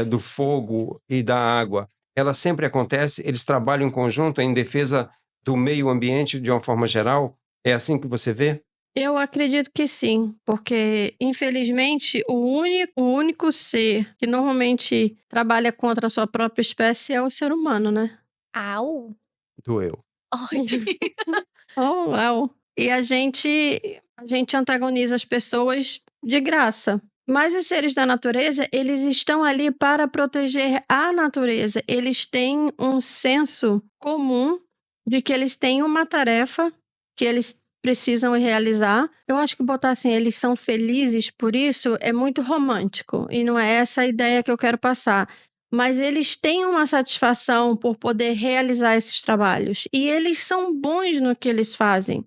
do fogo e da água, ela sempre acontece? Eles trabalham em conjunto em defesa do meio ambiente de uma forma geral? É assim que você vê? Eu acredito que sim, porque infelizmente o único ser que normalmente trabalha contra a sua própria espécie é o ser humano, né? Au! Doeu. Ai, Oh, uau. E a gente antagoniza as pessoas de graça. Mas os seres da natureza, eles estão ali para proteger a natureza. Eles têm um senso comum de que eles têm uma tarefa que eles precisam realizar. Eu acho que botar assim, eles são felizes por isso é muito romântico. E não é essa a ideia que eu quero passar. Mas eles têm uma satisfação por poder realizar esses trabalhos. E eles são bons no que eles fazem.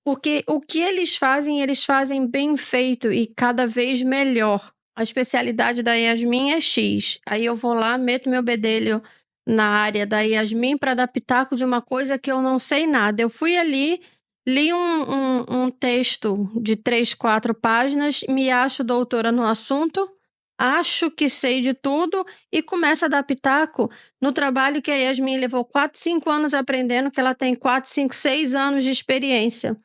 Porque o que eles fazem bem feito e cada vez melhor. A especialidade da Yasmin é X. Aí eu vou lá, meto meu bedelho na área da Yasmin para dar pitaco de uma coisa que eu não sei nada. Eu fui ali, li um texto de 3, 4 páginas, me acho doutora no assunto, acho que sei de tudo e começo a dar pitaco no trabalho que a Yasmin levou 4, 5 anos aprendendo, que ela tem 4, 5, 6 anos de experiência.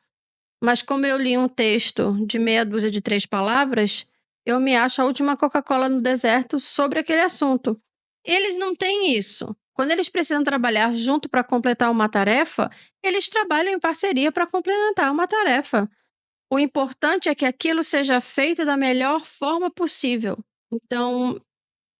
Mas como eu li um texto de meia dúzia de 3 palavras, eu me acho a última Coca-Cola no deserto sobre aquele assunto. Eles não têm isso. Quando eles precisam trabalhar junto para completar uma tarefa, eles trabalham em parceria para complementar uma tarefa. O importante é que aquilo seja feito da melhor forma possível. Então,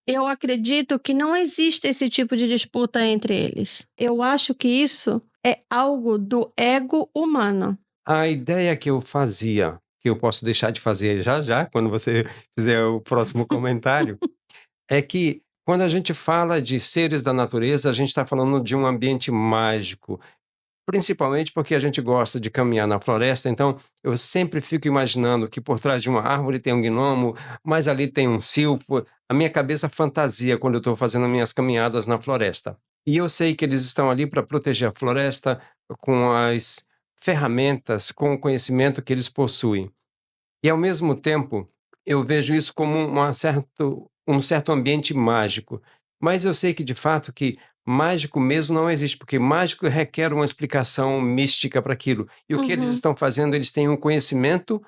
eu acredito que não existe esse tipo de disputa entre eles. Eu acho que isso é algo do ego humano. A ideia que eu fazia, que eu posso deixar de fazer já já, quando você fizer o próximo comentário, é que quando a gente fala de seres da natureza, a gente está falando de um ambiente mágico, principalmente porque a gente gosta de caminhar na floresta, então eu sempre fico imaginando que por trás de uma árvore tem um gnomo, mas ali tem um silfo. A minha cabeça fantasia quando eu estou fazendo minhas caminhadas na floresta. E eu sei que eles estão ali para proteger a floresta com as ferramentas, com o conhecimento que eles possuem. E ao mesmo tempo, eu vejo isso como um certo ambiente mágico. Mas eu sei que, de fato, que mágico mesmo não existe, porque mágico requer uma explicação mística para aquilo. E o que eles estão fazendo, eles têm um conhecimento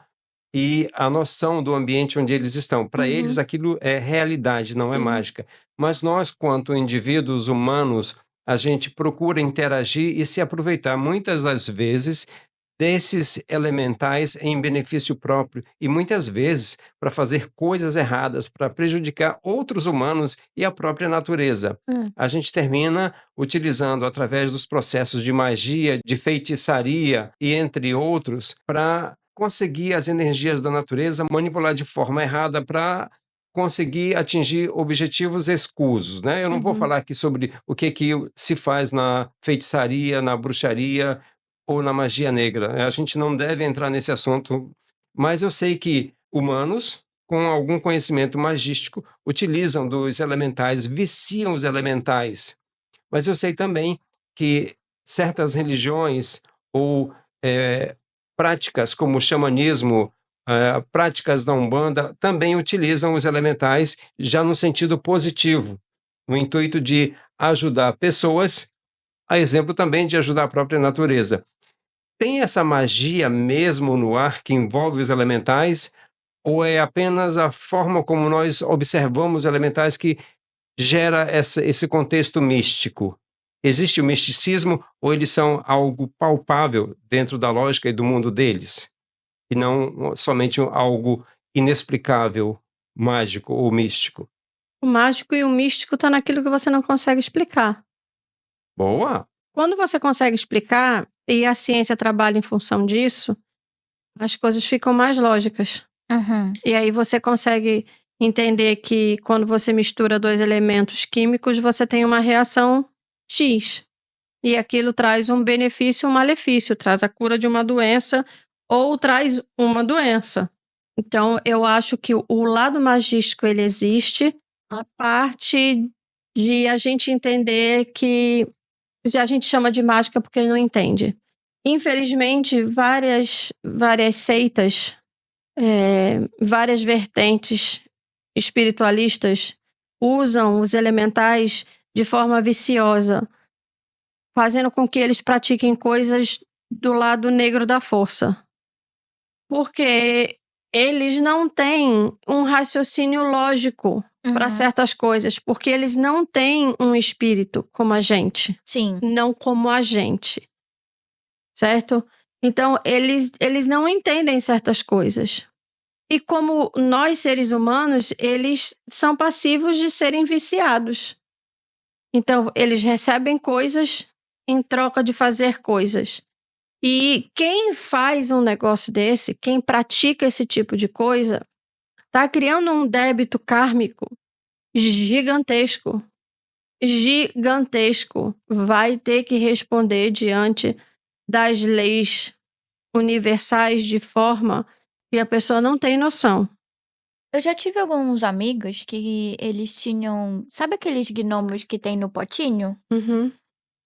e a noção do ambiente onde eles estão. Para eles, aquilo é realidade, não é Sim. mágica. Mas nós, quanto indivíduos humanos, a gente procura interagir e se aproveitar muitas das vezes desses elementais em benefício próprio e muitas vezes para fazer coisas erradas, para prejudicar outros humanos e a própria natureza. A gente termina utilizando através dos processos de magia, de feitiçaria e entre outros, para conseguir as energias da natureza, manipular de forma errada para conseguir atingir objetivos escusos, né? Eu não vou falar aqui sobre o que se faz na feitiçaria, na bruxaria, ou na magia negra. A gente não deve entrar nesse assunto, mas eu sei que humanos com algum conhecimento magístico utilizam dos elementais, viciam os elementais. Mas eu sei também que certas religiões ou práticas como o xamanismo, práticas da Umbanda, também utilizam os elementais já no sentido positivo, no intuito de ajudar pessoas, a exemplo também de ajudar a própria natureza. Tem essa magia mesmo no ar que envolve os elementais, ou é apenas a forma como nós observamos os elementais que gera esse contexto místico? Existe o misticismo ou eles são algo palpável dentro da lógica e do mundo deles? E não somente algo inexplicável, mágico ou místico? O mágico e o místico tá naquilo que você não consegue explicar. Boa! Quando você consegue explicar, e a ciência trabalha em função disso, as coisas ficam mais lógicas. Uhum. E aí você consegue entender que quando você mistura dois elementos químicos, você tem uma reação X. E aquilo traz um benefício ou um malefício, traz a cura de uma doença ou traz uma doença. Então, eu acho que o lado magístico ele existe, a parte de a gente entender que a gente chama de mágica porque não entende. Infelizmente, várias seitas, várias vertentes espiritualistas usam os elementais de forma viciosa, fazendo com que eles pratiquem coisas do lado negro da força. Porque eles não têm um raciocínio lógico para certas coisas, porque eles não têm um espírito como a gente, Sim. não como a gente, certo? Então, eles não entendem certas coisas. E como nós, seres humanos, eles são passivos de serem viciados. Então, eles recebem coisas em troca de fazer coisas. E quem faz um negócio desse, quem pratica esse tipo de coisa, tá criando um débito kármico gigantesco. Gigantesco. Vai ter que responder diante das leis universais de forma que a pessoa não tem noção. Eu já tive alguns amigos que eles tinham. Sabe aqueles gnomos que tem no potinho? Uhum.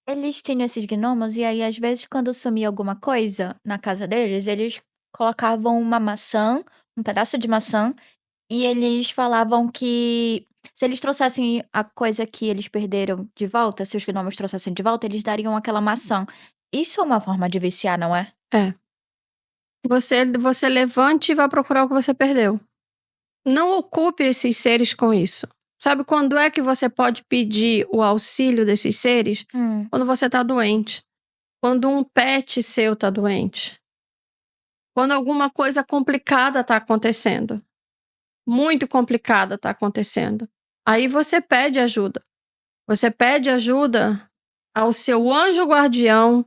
Eles tinham esses gnomos e aí, às vezes, quando sumia alguma coisa na casa deles, eles colocavam uma maçã, um pedaço de maçã, e eles falavam que se eles trouxessem a coisa que eles perderam de volta, se os gnomos trouxessem de volta, eles dariam aquela maçã. Isso é uma forma de viciar, não é? É. Você levante e vá procurar o que você perdeu. Não ocupe esses seres com isso. Sabe quando é que você pode pedir o auxílio desses seres? Quando você tá doente. Quando um pet seu tá doente. Quando alguma coisa complicada tá acontecendo. Muito complicada tá acontecendo. Aí você pede ajuda. Você pede ajuda ao seu anjo guardião,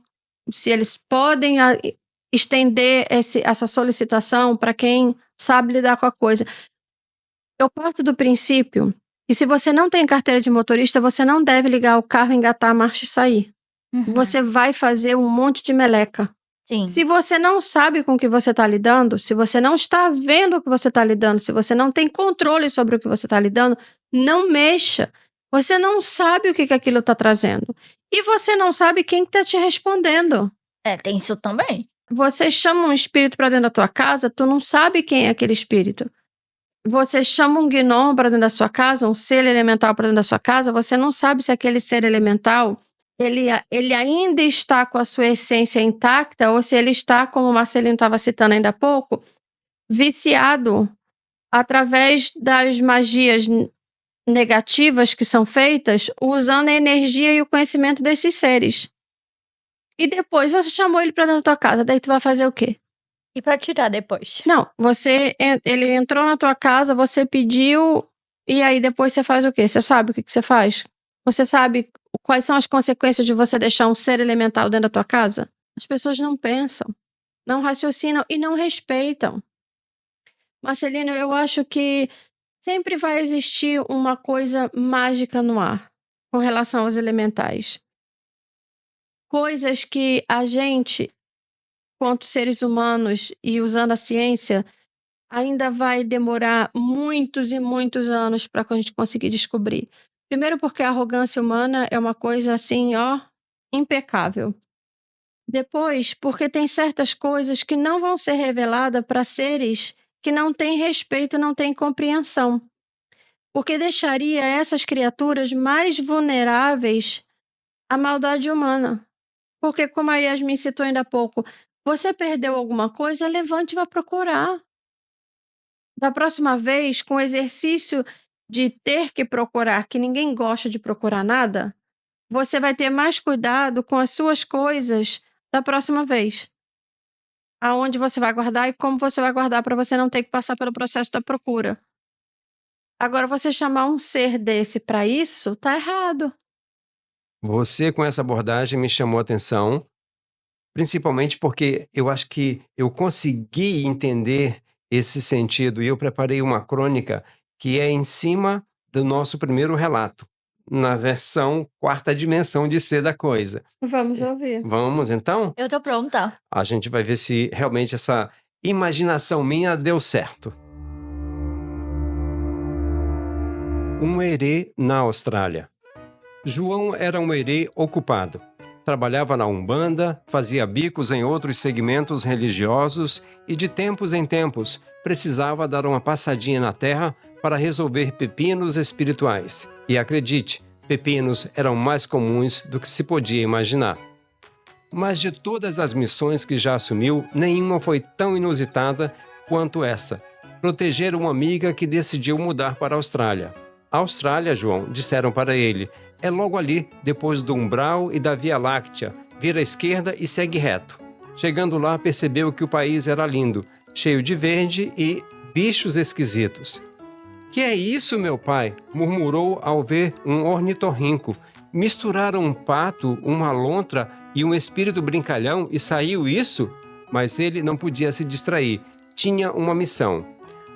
se eles podem estender essa solicitação para quem sabe lidar com a coisa. Eu parto do princípio que se você não tem carteira de motorista, você não deve ligar o carro, engatar a marcha e sair. Você vai fazer um monte de meleca. Sim. Se você não sabe com o que você está lidando, se você não está vendo o que você está lidando, se você não tem controle sobre o que você está lidando, não mexa. Você não sabe o que aquilo está trazendo. E você não sabe quem está te respondendo. É, tem isso também. Você chama um espírito para dentro da tua casa, tu não sabe quem é aquele espírito. Você chama um gnomo para dentro da sua casa, um ser elemental para dentro da sua casa, você não sabe se aquele ser elemental ele ainda está com a sua essência intacta ou se ele está, como o Marcelinho estava citando ainda há pouco, viciado através das magias negativas que são feitas, usando a energia e o conhecimento desses seres. E depois você chamou ele pra dentro da tua casa, daí tu vai fazer o quê? E pra tirar depois? Não, ele entrou na tua casa, você pediu, e aí depois você faz o quê? Você sabe o que você faz? Você sabe quais são as consequências de você deixar um ser elemental dentro da tua casa? As pessoas não pensam, não raciocinam e não respeitam. Marcelino, eu acho que sempre vai existir uma coisa mágica no ar com relação aos elementais. Coisas que a gente, quanto seres humanos e usando a ciência, ainda vai demorar muitos e muitos anos para a gente conseguir descobrir. Primeiro porque a arrogância humana é uma coisa assim, ó, impecável. Depois, porque tem certas coisas que não vão ser reveladas para seres que não têm respeito, não têm compreensão. Porque deixaria essas criaturas mais vulneráveis à maldade humana. Porque, como a Yasmin citou ainda há pouco, você perdeu alguma coisa, levante e vá procurar. Da próxima vez, com o exercício de ter que procurar, que ninguém gosta de procurar nada, você vai ter mais cuidado com as suas coisas da próxima vez. Aonde você vai guardar e como você vai guardar para você não ter que passar pelo processo da procura. Agora, você chamar um ser desse para isso, tá errado. Você, com essa abordagem, me chamou a atenção, principalmente porque eu acho que eu consegui entender esse sentido e eu preparei uma crônica que é em cima do nosso primeiro relato, na versão quarta dimensão de ser da coisa. Vamos ouvir. Vamos, então? Eu tô pronta. A gente vai ver se realmente essa imaginação minha deu certo. Um herê na Austrália. João era um herê ocupado. Trabalhava na Umbanda, fazia bicos em outros segmentos religiosos e, de tempos em tempos, precisava dar uma passadinha na terra para resolver pepinos espirituais. E acredite, pepinos eram mais comuns do que se podia imaginar. Mas de todas as missões que já assumiu, nenhuma foi tão inusitada quanto essa: proteger uma amiga que decidiu mudar para a Austrália. A Austrália, João, disseram para ele, é logo ali, depois do umbral e da Via Láctea. Vira à esquerda e segue reto. Chegando lá, percebeu que o país era lindo, cheio de verde e bichos esquisitos. Que é isso, meu pai? Murmurou ao ver um ornitorrinco. Misturaram um pato, uma lontra e um espírito brincalhão e saiu isso? Mas ele não podia se distrair. Tinha uma missão.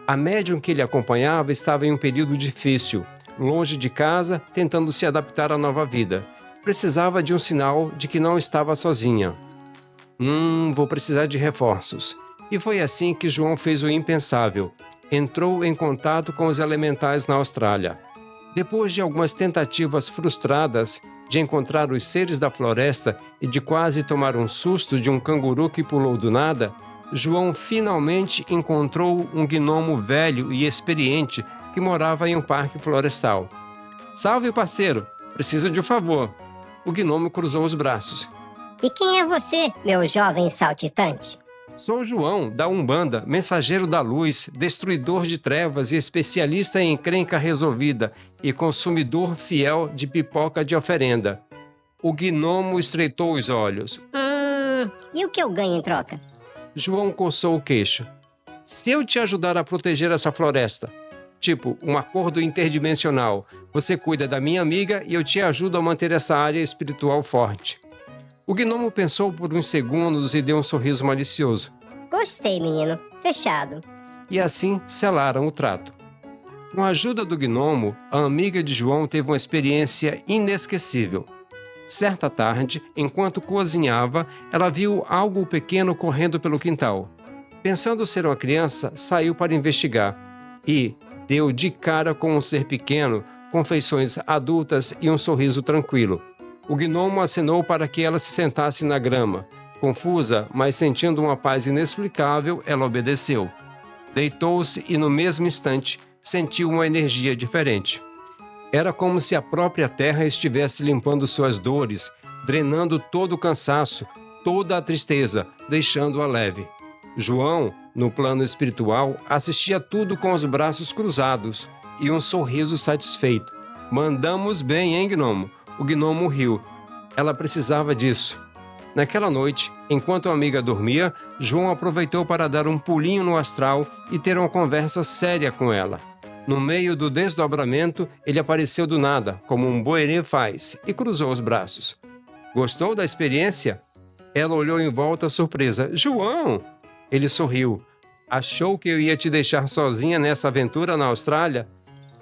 A médium que ele acompanhava estava em um período difícil, longe de casa, tentando se adaptar à nova vida. Precisava de um sinal de que não estava sozinha. Vou precisar de reforços. E foi assim que João fez o impensável. Entrou em contato com os elementais na Austrália. Depois de algumas tentativas frustradas de encontrar os seres da floresta e de quase tomar um susto de um canguru que pulou do nada, João finalmente encontrou um gnomo velho e experiente que morava em um parque florestal. Salve, parceiro! Preciso de um favor. O gnomo cruzou os braços. E quem é você, meu jovem saltitante? Sou João, da Umbanda, mensageiro da luz, destruidor de trevas e especialista em encrenca resolvida e consumidor fiel de pipoca de oferenda. O gnomo estreitou os olhos. E o que eu ganho em troca? João coçou o queixo. Se eu te ajudar a proteger essa floresta, tipo um acordo interdimensional, você cuida da minha amiga e eu te ajudo a manter essa área espiritual forte. O gnomo pensou por uns segundos e deu um sorriso malicioso. Gostei, menino. Fechado. E assim selaram o trato. Com a ajuda do gnomo, a amiga de João teve uma experiência inesquecível. Certa tarde, enquanto cozinhava, ela viu algo pequeno correndo pelo quintal. Pensando ser uma criança, saiu para investigar e deu de cara com um ser pequeno, com feições adultas e um sorriso tranquilo. O gnomo acenou para que ela se sentasse na grama. Confusa, mas sentindo uma paz inexplicável, ela obedeceu. Deitou-se e, no mesmo instante, sentiu uma energia diferente. Era como se a própria terra estivesse limpando suas dores, drenando todo o cansaço, toda a tristeza, deixando-a leve. João, no plano espiritual, assistia tudo com os braços cruzados e um sorriso satisfeito. Mandamos bem, hein, Gnomo? O Gnomo riu. Ela precisava disso. Naquela noite, enquanto a amiga dormia, João aproveitou para dar um pulinho no astral e ter uma conversa séria com ela. No meio do desdobramento, ele apareceu do nada, como um boerê faz, e cruzou os braços. Gostou da experiência? Ela olhou em volta surpresa. João! Ele sorriu. Achou que eu ia te deixar sozinha nessa aventura na Austrália?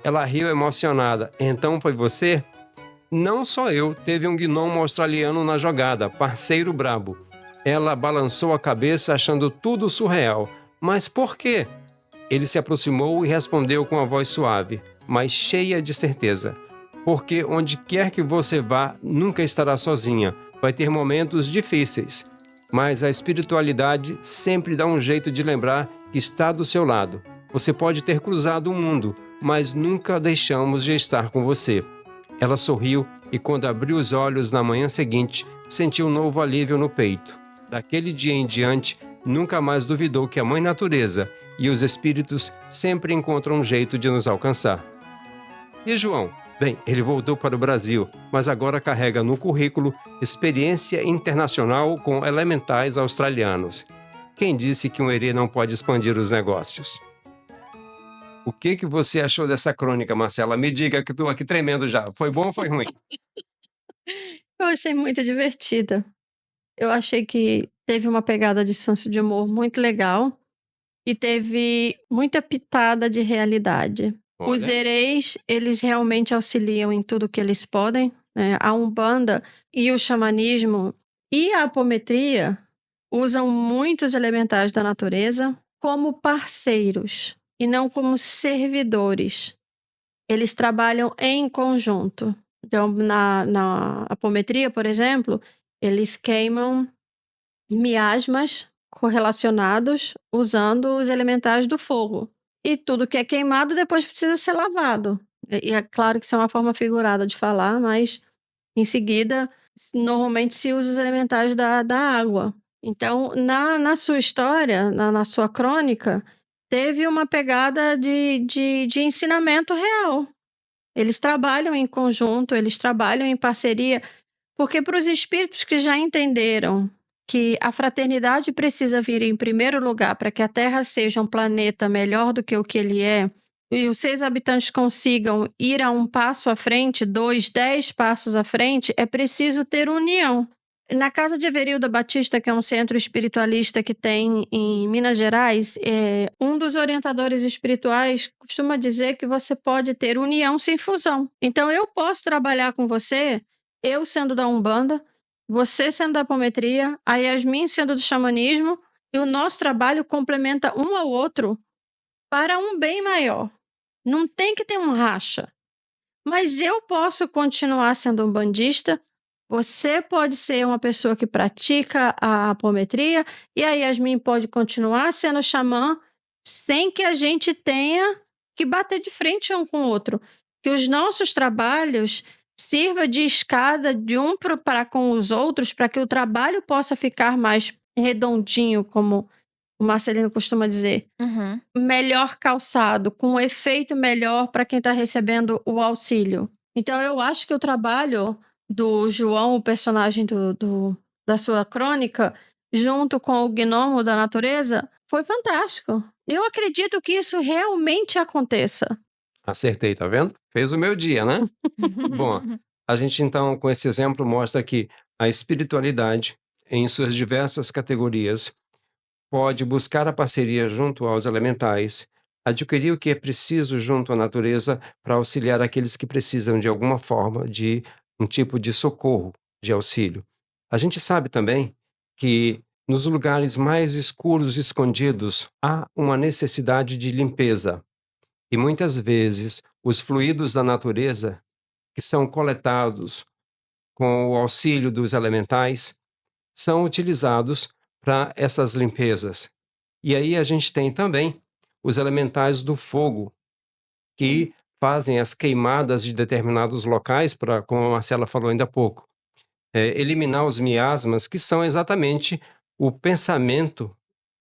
Ela riu emocionada. Então foi você? Não só eu, teve um gnomo australiano na jogada, parceiro brabo. Ela balançou a cabeça achando tudo surreal. Mas por quê? Ele se aproximou e respondeu com a voz suave, mas cheia de certeza. Porque onde quer que você vá, nunca estará sozinha. Vai ter momentos difíceis. Mas a espiritualidade sempre dá um jeito de lembrar que está do seu lado. Você pode ter cruzado o mundo, mas nunca deixamos de estar com você. Ela sorriu e, quando abriu os olhos na manhã seguinte, sentiu um novo alívio no peito. Daquele dia em diante, nunca mais duvidou que a Mãe Natureza e os espíritos sempre encontram um jeito de nos alcançar. E João? Bem, ele voltou para o Brasil, mas agora carrega no currículo experiência internacional com elementais australianos. Quem disse que um herê não pode expandir os negócios? O que você achou dessa crônica, Marcela? Me diga, que estou aqui tremendo já. Foi bom ou foi ruim? Eu achei muito divertida. Eu achei que teve uma pegada de senso de humor muito legal e teve muita pitada de realidade. Olha. Os hereis, eles realmente auxiliam em tudo que eles podem, né? A Umbanda e o xamanismo e a apometria usam muitos elementais da natureza como parceiros e não como servidores. Eles trabalham em conjunto. Então, na apometria, por exemplo, eles queimam miasmas correlacionados usando os elementais do fogo. E tudo que é queimado depois precisa ser lavado. E é claro que isso é uma forma figurada de falar, mas em seguida, normalmente se usa os elementais da água. Então, na sua história, na sua crônica, teve uma pegada de ensinamento real. Eles trabalham em conjunto, eles trabalham em parceria, porque para os espíritos que já entenderam que a fraternidade precisa vir em primeiro lugar para que a Terra seja um planeta melhor do que o que ele é, e os seus habitantes consigam ir a um passo à frente, 2, 10 passos à frente, é preciso ter união. Na casa de Everilda Batista, que é um centro espiritualista que tem em Minas Gerais, um dos orientadores espirituais costuma dizer que você pode ter união sem fusão. Então, eu posso trabalhar com você, eu sendo da Umbanda, você sendo da apometria, a Yasmin sendo do xamanismo, e o nosso trabalho complementa um ao outro para um bem maior. Não tem que ter um racha. Mas eu posso continuar sendo umbandista, você pode ser uma pessoa que pratica a apometria, e a Yasmin pode continuar sendo xamã, sem que a gente tenha que bater de frente um com o outro. Que os nossos trabalhos sirva de escada de um para com os outros, para que o trabalho possa ficar mais redondinho, como o Marcelino costuma dizer. Uhum. Melhor calçado, com um efeito melhor para quem está recebendo o auxílio. Então, eu acho que o trabalho do João, o personagem da sua crônica, junto com o gnomo da natureza, foi fantástico. Eu acredito que isso realmente aconteça. Acertei, tá vendo? Fez o meu dia, né? Bom, a gente então, com esse exemplo, mostra que a espiritualidade, em suas diversas categorias, pode buscar a parceria junto aos elementais, adquirir o que é preciso junto à natureza para auxiliar aqueles que precisam de alguma forma de um tipo de socorro, de auxílio. A gente sabe também que nos lugares mais escuros e escondidos há uma necessidade de limpeza. E muitas vezes os fluidos da natureza, que são coletados com o auxílio dos elementais, são utilizados para essas limpezas. E aí a gente tem também os elementais do fogo, que fazem as queimadas de determinados locais, para, como a Marcela falou ainda há pouco, eliminar os miasmas, que são exatamente o pensamento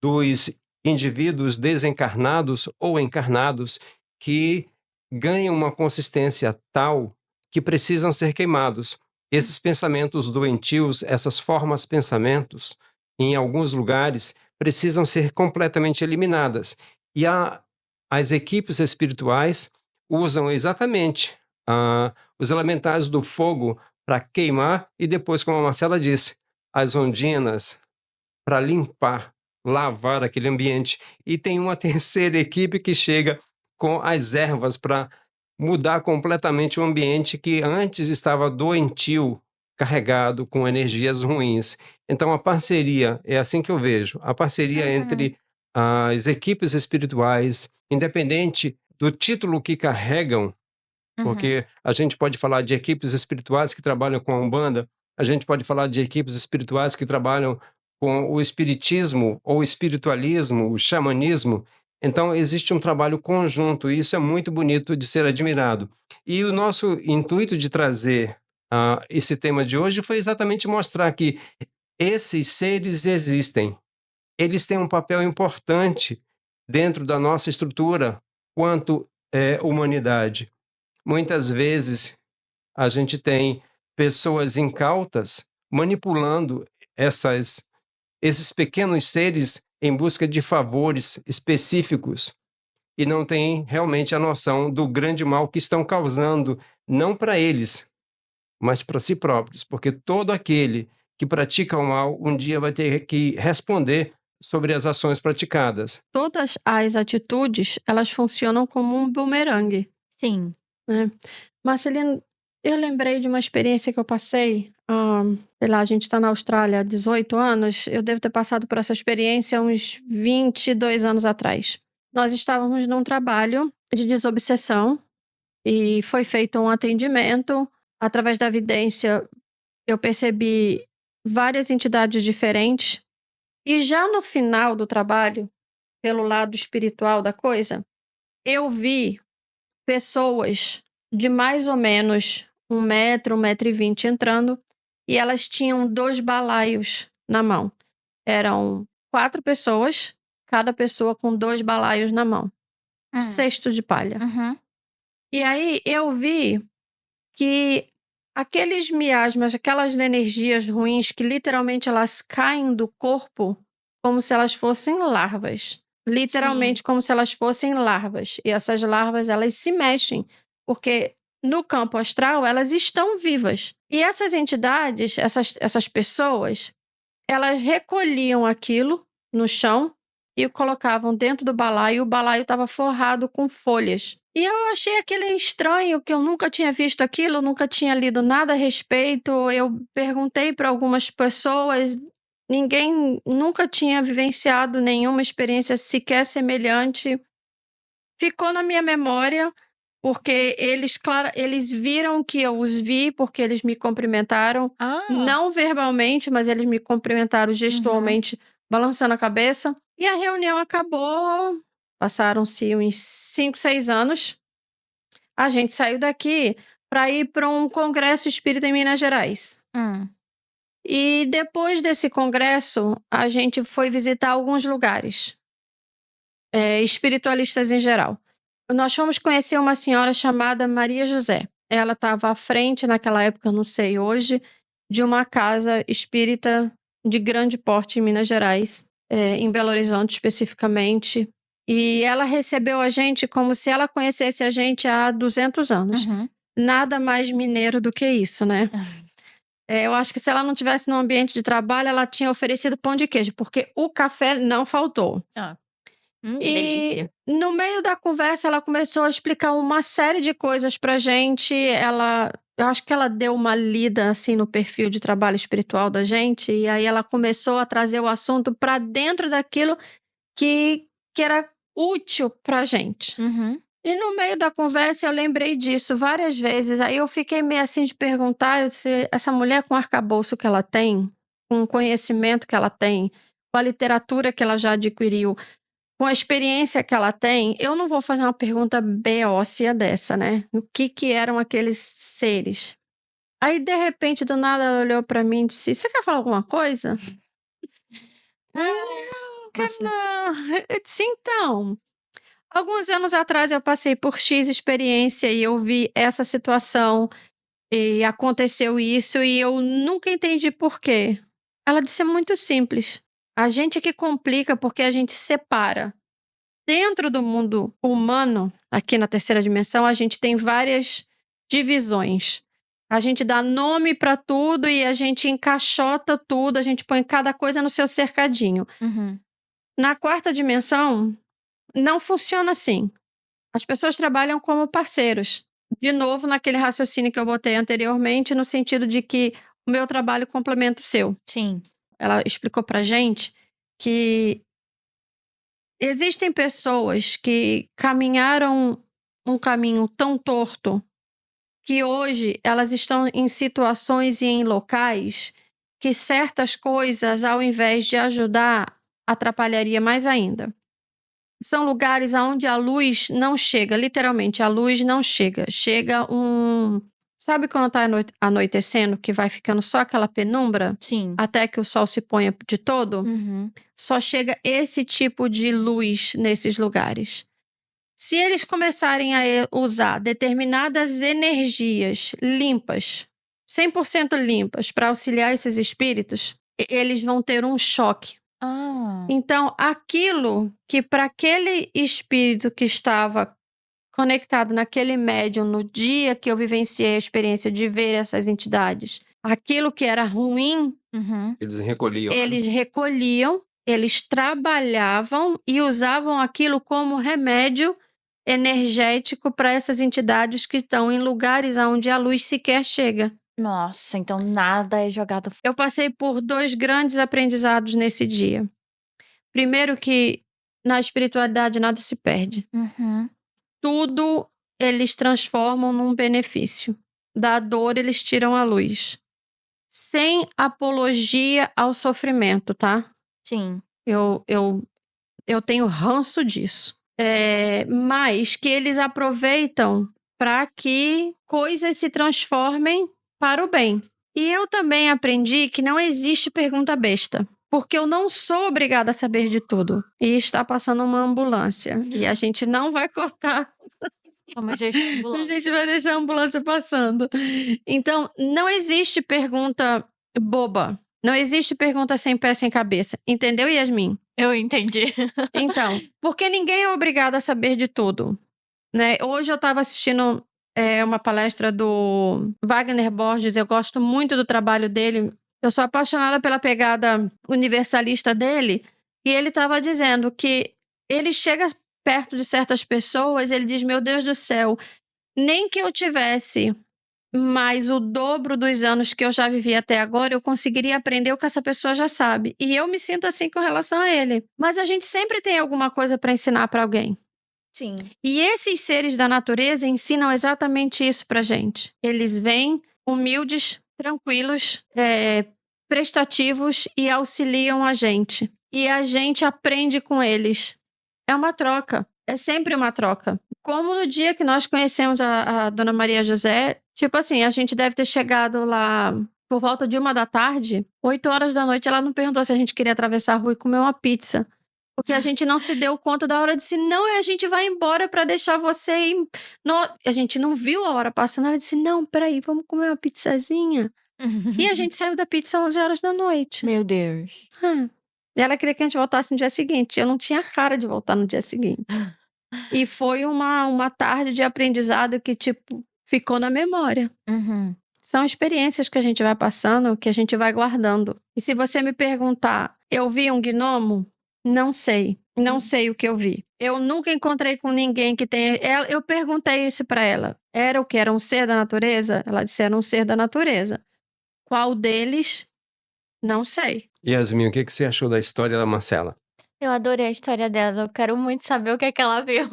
dos indivíduos desencarnados ou encarnados que ganham uma consistência tal que precisam ser queimados. Esses pensamentos doentios, essas formas pensamentos, em alguns lugares, precisam ser completamente eliminadas. E as equipes espirituais usam exatamente os elementais do fogo para queimar e depois, como a Marcela disse, as ondinas para limpar, lavar aquele ambiente. E tem uma terceira equipe que chega com as ervas para mudar completamente o ambiente que antes estava doentio, carregado com energias ruins. Então a parceria, é assim que eu vejo, a parceria entre as equipes espirituais, independente do título que carregam, porque a gente pode falar de equipes espirituais que trabalham com a Umbanda, a gente pode falar de equipes espirituais que trabalham com o espiritismo ou espiritualismo, o xamanismo. Então existe um trabalho conjunto e isso é muito bonito de ser admirado. E o nosso intuito de trazer esse tema de hoje foi exatamente mostrar que esses seres existem. Eles têm um papel importante dentro da nossa estrutura quanto humanidade. Muitas vezes a gente tem pessoas incautas manipulando esses pequenos seres em busca de favores específicos e não tem realmente a noção do grande mal que estão causando, não para eles, mas para si próprios, porque todo aquele que pratica o mal um dia vai ter que responder sobre as ações praticadas. Todas as atitudes, elas funcionam como um bumerangue, Sim. né? Marcelino, eu lembrei de uma experiência que eu passei, sei lá, a gente está na Austrália há 18 anos, eu devo ter passado por essa experiência uns 22 anos atrás. Nós estávamos num trabalho de desobsessão e foi feito um atendimento. Através da vidência, eu percebi várias entidades diferentes. E já no final do trabalho, pelo lado espiritual da coisa, eu vi pessoas de mais ou menos 1 metro, 1,20 m entrando, e elas tinham 2 balaios na mão. Eram 4 pessoas, cada pessoa com 2 balaios na mão. Cesto de palha. E aí eu vi que aqueles miasmas, aquelas energias ruins que literalmente elas caem do corpo como se elas fossem larvas. Literalmente como se elas fossem larvas. E essas larvas, elas se mexem, porque no campo astral elas estão vivas. E essas entidades, essas pessoas, elas recolhiam aquilo no chão e o colocavam dentro do balaio, e o balaio estava forrado com folhas. E eu achei aquilo estranho, que eu nunca tinha visto aquilo, nunca tinha lido nada a respeito. Eu perguntei para algumas pessoas, ninguém nunca tinha vivenciado nenhuma experiência sequer semelhante. Ficou na minha memória, porque eles viram que eu os vi, porque eles me cumprimentaram, não verbalmente, mas eles me cumprimentaram gestualmente, balançando a cabeça. E a reunião acabou, passaram-se uns 5, 6 anos. A gente saiu daqui para ir para um congresso espírita em Minas Gerais. E depois desse congresso, a gente foi visitar alguns lugares, espiritualistas em geral. Nós fomos conhecer uma senhora chamada Maria José. Ela estava à frente, naquela época, não sei hoje, de uma casa espírita de grande porte em Minas Gerais, em Belo Horizonte especificamente. E ela recebeu a gente como se ela conhecesse a gente há 200 anos. Nada mais mineiro do que isso, né? Eu acho que se ela não tivesse no ambiente de trabalho, ela tinha oferecido pão de queijo, porque o café não faltou. E Delícia. no meio da conversa, ela começou a explicar uma série de coisas pra gente. Eu acho que ela deu uma lida assim no perfil de trabalho espiritual da gente, e aí ela começou a trazer o assunto pra dentro daquilo que era útil pra gente. E no meio da conversa eu lembrei disso várias vezes. Aí eu fiquei meio assim de perguntar, eu disse, essa mulher com o arcabouço que ela tem, com o conhecimento que ela tem, com a literatura que ela já adquiriu, com a experiência que ela tem, eu não vou fazer uma pergunta beócia dessa, né? O que eram aqueles seres? Aí, de repente, do nada, ela olhou pra mim e disse, você quer falar alguma coisa? que não? Eu disse, então, alguns anos atrás eu passei por X experiência e eu vi essa situação e aconteceu isso e eu nunca entendi por quê. Ela disse, é muito simples. A gente é que complica porque a gente separa. Dentro do mundo humano, aqui na terceira dimensão, a gente tem várias divisões. A gente dá nome para tudo e a gente encaixota tudo, a gente põe cada coisa no seu cercadinho. Uhum. Na quarta dimensão, não funciona assim. As pessoas trabalham como parceiros. De novo, naquele raciocínio que eu botei anteriormente, no sentido de que o meu trabalho complementa o seu. Sim. Ela explicou pra gente que existem pessoas que caminharam um caminho tão torto que hoje elas estão em situações e em locais que certas coisas, ao invés de ajudar, atrapalharia mais ainda. São lugares onde a luz não chega, literalmente, a luz não chega. Chega um... Sabe quando tá anoitecendo, que vai ficando só aquela penumbra? Sim. Até que o sol se ponha de todo? Uhum. Só chega esse tipo de luz nesses lugares. Se eles começarem a usar determinadas energias limpas, 100% limpas, para auxiliar esses espíritos, eles vão ter um choque. Ah. Então, aquilo que para aquele espírito que estava conectado naquele médium no dia que eu vivenciei a experiência de ver essas entidades, aquilo que era ruim, Uhum. Eles recolhiam. eles recolhiam, eles trabalhavam e usavam aquilo como remédio energético para essas entidades que estão em lugares onde a luz sequer chega. Nossa, então nada é jogado fora. Eu passei por 2 grandes aprendizados nesse dia. Primeiro que na espiritualidade nada se perde. Uhum. Tudo eles transformam num benefício. Da dor eles tiram a luz. Sem apologia ao sofrimento, tá? Sim. Eu tenho ranço disso. Mas que eles aproveitam para que coisas se transformem para o bem. E eu também aprendi que não existe pergunta besta. Porque eu não sou obrigada a saber de tudo. E está passando uma ambulância. E a gente não vai cortar. Como A gente vai deixar a ambulância passando. Então, não existe pergunta boba. Não existe pergunta sem pé, sem cabeça. Entendeu, Yasmin? Eu entendi. Então, porque ninguém é obrigado a saber de tudo, né? Hoje eu estava assistindo uma palestra do Wagner Borges, eu gosto muito do trabalho dele, eu sou apaixonada pela pegada universalista dele, e ele estava dizendo que ele chega perto de certas pessoas, ele diz, meu Deus do céu, nem que eu tivesse mais o dobro dos anos que eu já vivi até agora, eu conseguiria aprender o que essa pessoa já sabe. E eu me sinto assim com relação a ele. Mas a gente sempre tem alguma coisa para ensinar para alguém. Sim. E esses seres da natureza ensinam exatamente isso pra gente. Eles vêm humildes, tranquilos, prestativos e auxiliam a gente. E a gente aprende com eles. É uma troca. É sempre uma troca. Como no dia que nós conhecemos a Dona Maria José, tipo assim, a gente deve ter chegado lá por volta de 1h, 8h, ela não perguntou se a gente queria atravessar a rua e comer uma pizza. Porque a gente não se deu conta da hora, disse, não, a gente vai embora pra deixar você ir. A gente não viu a hora passando, ela disse, não, peraí, vamos comer uma pizzazinha. E a gente saiu da pizza às 11h. Meu Deus. E ela queria que a gente voltasse no dia seguinte. Eu não tinha cara de voltar no dia seguinte. E foi uma tarde de aprendizado que, tipo, ficou na memória. Uhum. São experiências que a gente vai passando, que a gente vai guardando. E se você me perguntar, eu vi um gnomo? Não sei. Não sei o que eu vi. Eu nunca encontrei com ninguém que tenha... Eu perguntei isso pra ela. Era o que? Era um ser da natureza? Ela disse, era um ser da natureza. Qual deles? Não sei. Yasmin, o que você achou da história da Marcela? Eu adorei a história dela. Eu quero muito saber o que é que ela viu.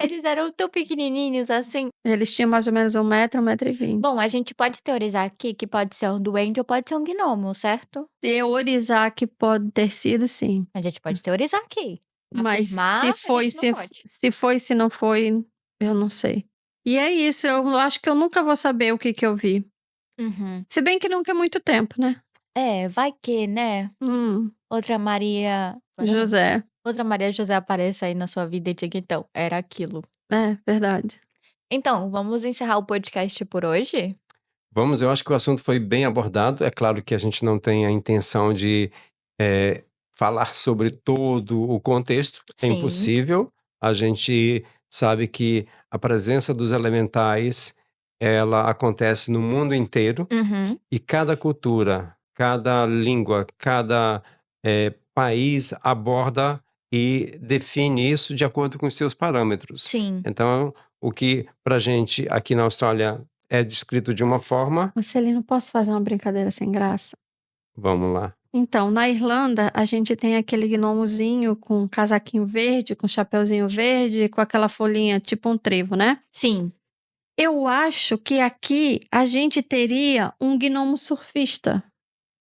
Eles eram tão pequenininhos assim. Eles tinham mais ou menos 1m, 1m20. Bom, a gente pode teorizar aqui que pode ser um duende ou pode ser um gnomo, certo? Teorizar que pode ter sido, sim. A gente pode teorizar aqui. Mas Afirmar, se foi, a gente não pode. se foi, se não foi, eu não sei. E é isso, eu acho que eu nunca vou saber o que eu vi. Uhum. Se bem que nunca é muito tempo, né? Vai que, né? Outra Maria José. Outra Maria José apareça aí na sua vida e diga, então, era aquilo. É, verdade. Então, vamos encerrar o podcast por hoje? Vamos, eu acho que o assunto foi bem abordado. É claro que a gente não tem a intenção de falar sobre todo o contexto. É Sim. impossível. A gente sabe que a presença dos elementais, ela acontece no mundo inteiro. Uhum. E cada cultura, cada língua, cada país aborda e define isso de acordo com os seus parâmetros. Sim. Então, o que pra gente aqui na Austrália é descrito de uma forma, Marcelino, posso fazer uma brincadeira sem graça? vamos lá. Então, na Irlanda, a gente tem aquele gnomozinho com um casaquinho verde, com um chapeuzinho verde, com aquela folhinha tipo um trevo, né? Sim. Eu acho que aqui a gente teria um gnomo surfista.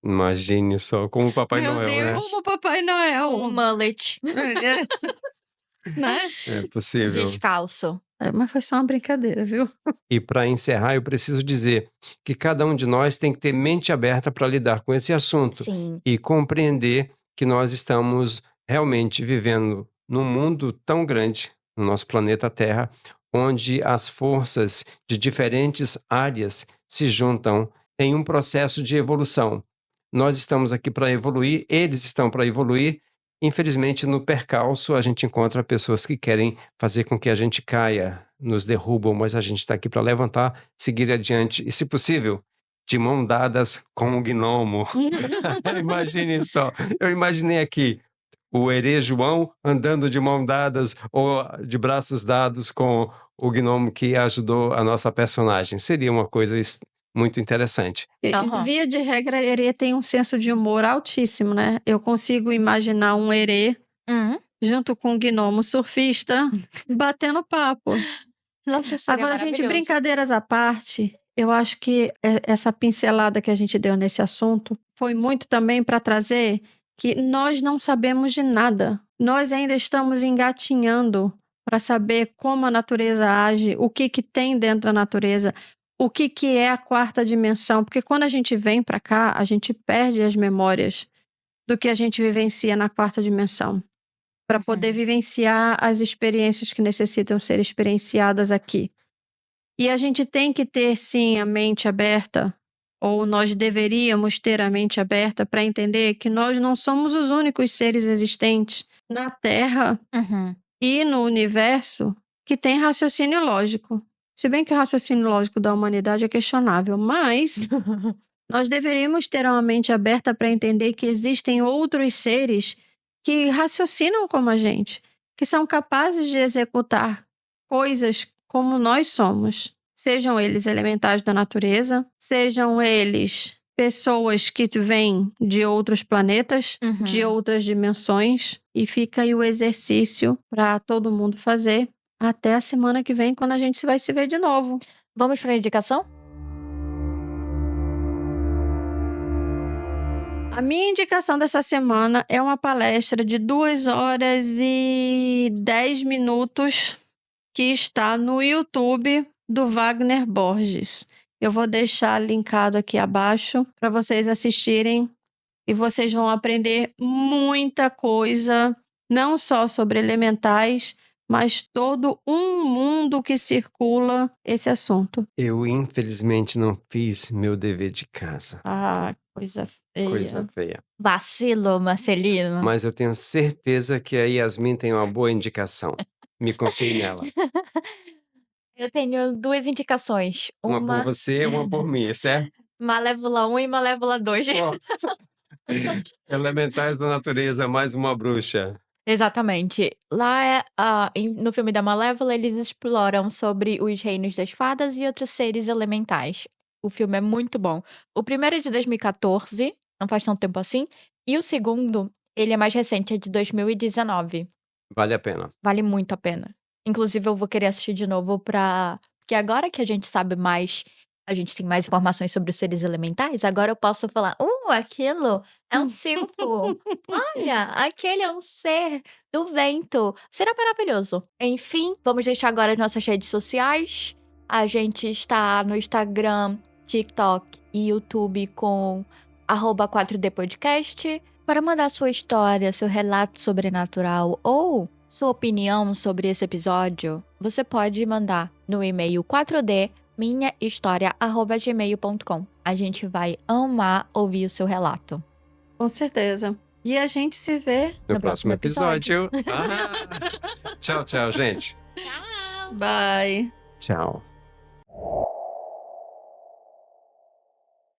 Imagine só, como o Papai Meu Noel, né? Deus. Como o Papai Noel. Um mullet. Né? É possível. Descalço. Mas foi só uma brincadeira, viu? E para encerrar, eu preciso dizer que cada um de nós tem que ter mente aberta para lidar com esse assunto. Sim. E compreender que nós estamos realmente vivendo num mundo tão grande, no nosso planeta Terra, onde as forças de diferentes áreas se juntam em um processo de evolução. Nós estamos aqui para evoluir, eles estão para evoluir. Infelizmente, no percalço, a gente encontra pessoas que querem fazer com que a gente caia, nos derrubam, mas a gente está aqui para levantar, seguir adiante e, se possível, de mão dadas com o gnomo. Imagine só, eu imaginei aqui o herê João andando de mão dadas ou de braços dados com o gnomo que ajudou a nossa personagem. Seria uma coisa muito interessante. Aham. Via de regra, herê tem um senso de humor altíssimo, né? Eu consigo imaginar um herê junto com um gnomo surfista batendo papo. Nossa, seria Agora, gente, maravilhoso. brincadeiras à parte, eu acho que essa pincelada que a gente deu nesse assunto foi muito também para trazer que nós não sabemos de nada. Nós ainda estamos engatinhando para saber como a natureza age, o que tem dentro da natureza, o que é a quarta dimensão. Porque quando a gente vem para cá, a gente perde as memórias do que a gente vivencia na quarta dimensão, para poder vivenciar as experiências que necessitam ser experienciadas aqui. E a gente tem que ter, sim, a mente aberta, ou nós deveríamos ter a mente aberta para entender que nós não somos os únicos seres existentes na Terra e no universo que tem raciocínio lógico. Se bem que o raciocínio lógico da humanidade é questionável, mas nós deveríamos ter uma mente aberta para entender que existem outros seres que raciocinam como a gente, que são capazes de executar coisas como nós somos. Sejam eles elementais da natureza, sejam eles pessoas que vêm de outros planetas, de outras dimensões. E fica aí o exercício para todo mundo fazer até a semana que vem, quando a gente vai se ver de novo. Vamos para a indicação? A minha indicação dessa semana é uma palestra de 2 horas e 10 minutos que está no YouTube do Wagner Borges. Eu vou deixar linkado aqui abaixo para vocês assistirem e vocês vão aprender muita coisa, não só sobre elementais, mas todo um mundo que circula esse assunto. Eu, infelizmente, não fiz meu dever de casa. Ah, coisa feia. Coisa feia. Vacilo, Marcelino. Mas eu tenho certeza que a Yasmin tem uma boa indicação. Me confie nela. Eu tenho 2 indicações. Uma por você, uma por mim, certo? Malévola 1 e Malévola 2. Elementais da natureza, mais uma bruxa. Exatamente. Lá, no filme da Malévola, eles exploram sobre os reinos das fadas e outros seres elementais. O filme é muito bom. O primeiro é de 2014, não faz tanto tempo assim. E o segundo, ele é mais recente, é de 2019. Vale a pena. Vale muito a pena. Inclusive, eu vou querer assistir de novo porque agora que a gente sabe mais, a gente tem mais informações sobre os seres elementais, agora eu posso falar, aquilo é um silfo. Olha, aquele é um ser do vento. Será maravilhoso. Enfim, vamos deixar agora as nossas redes sociais. A gente está no Instagram, TikTok e YouTube com 4dpodcast, para mandar sua história, seu relato sobrenatural ou sua opinião sobre esse episódio. Você pode mandar no e-mail 4dminhahistoria@gmail.com. A gente vai amar ouvir o seu relato. Com certeza. E a gente se vê No próximo episódio. Tchau, tchau, gente. Tchau! Bye. Tchau.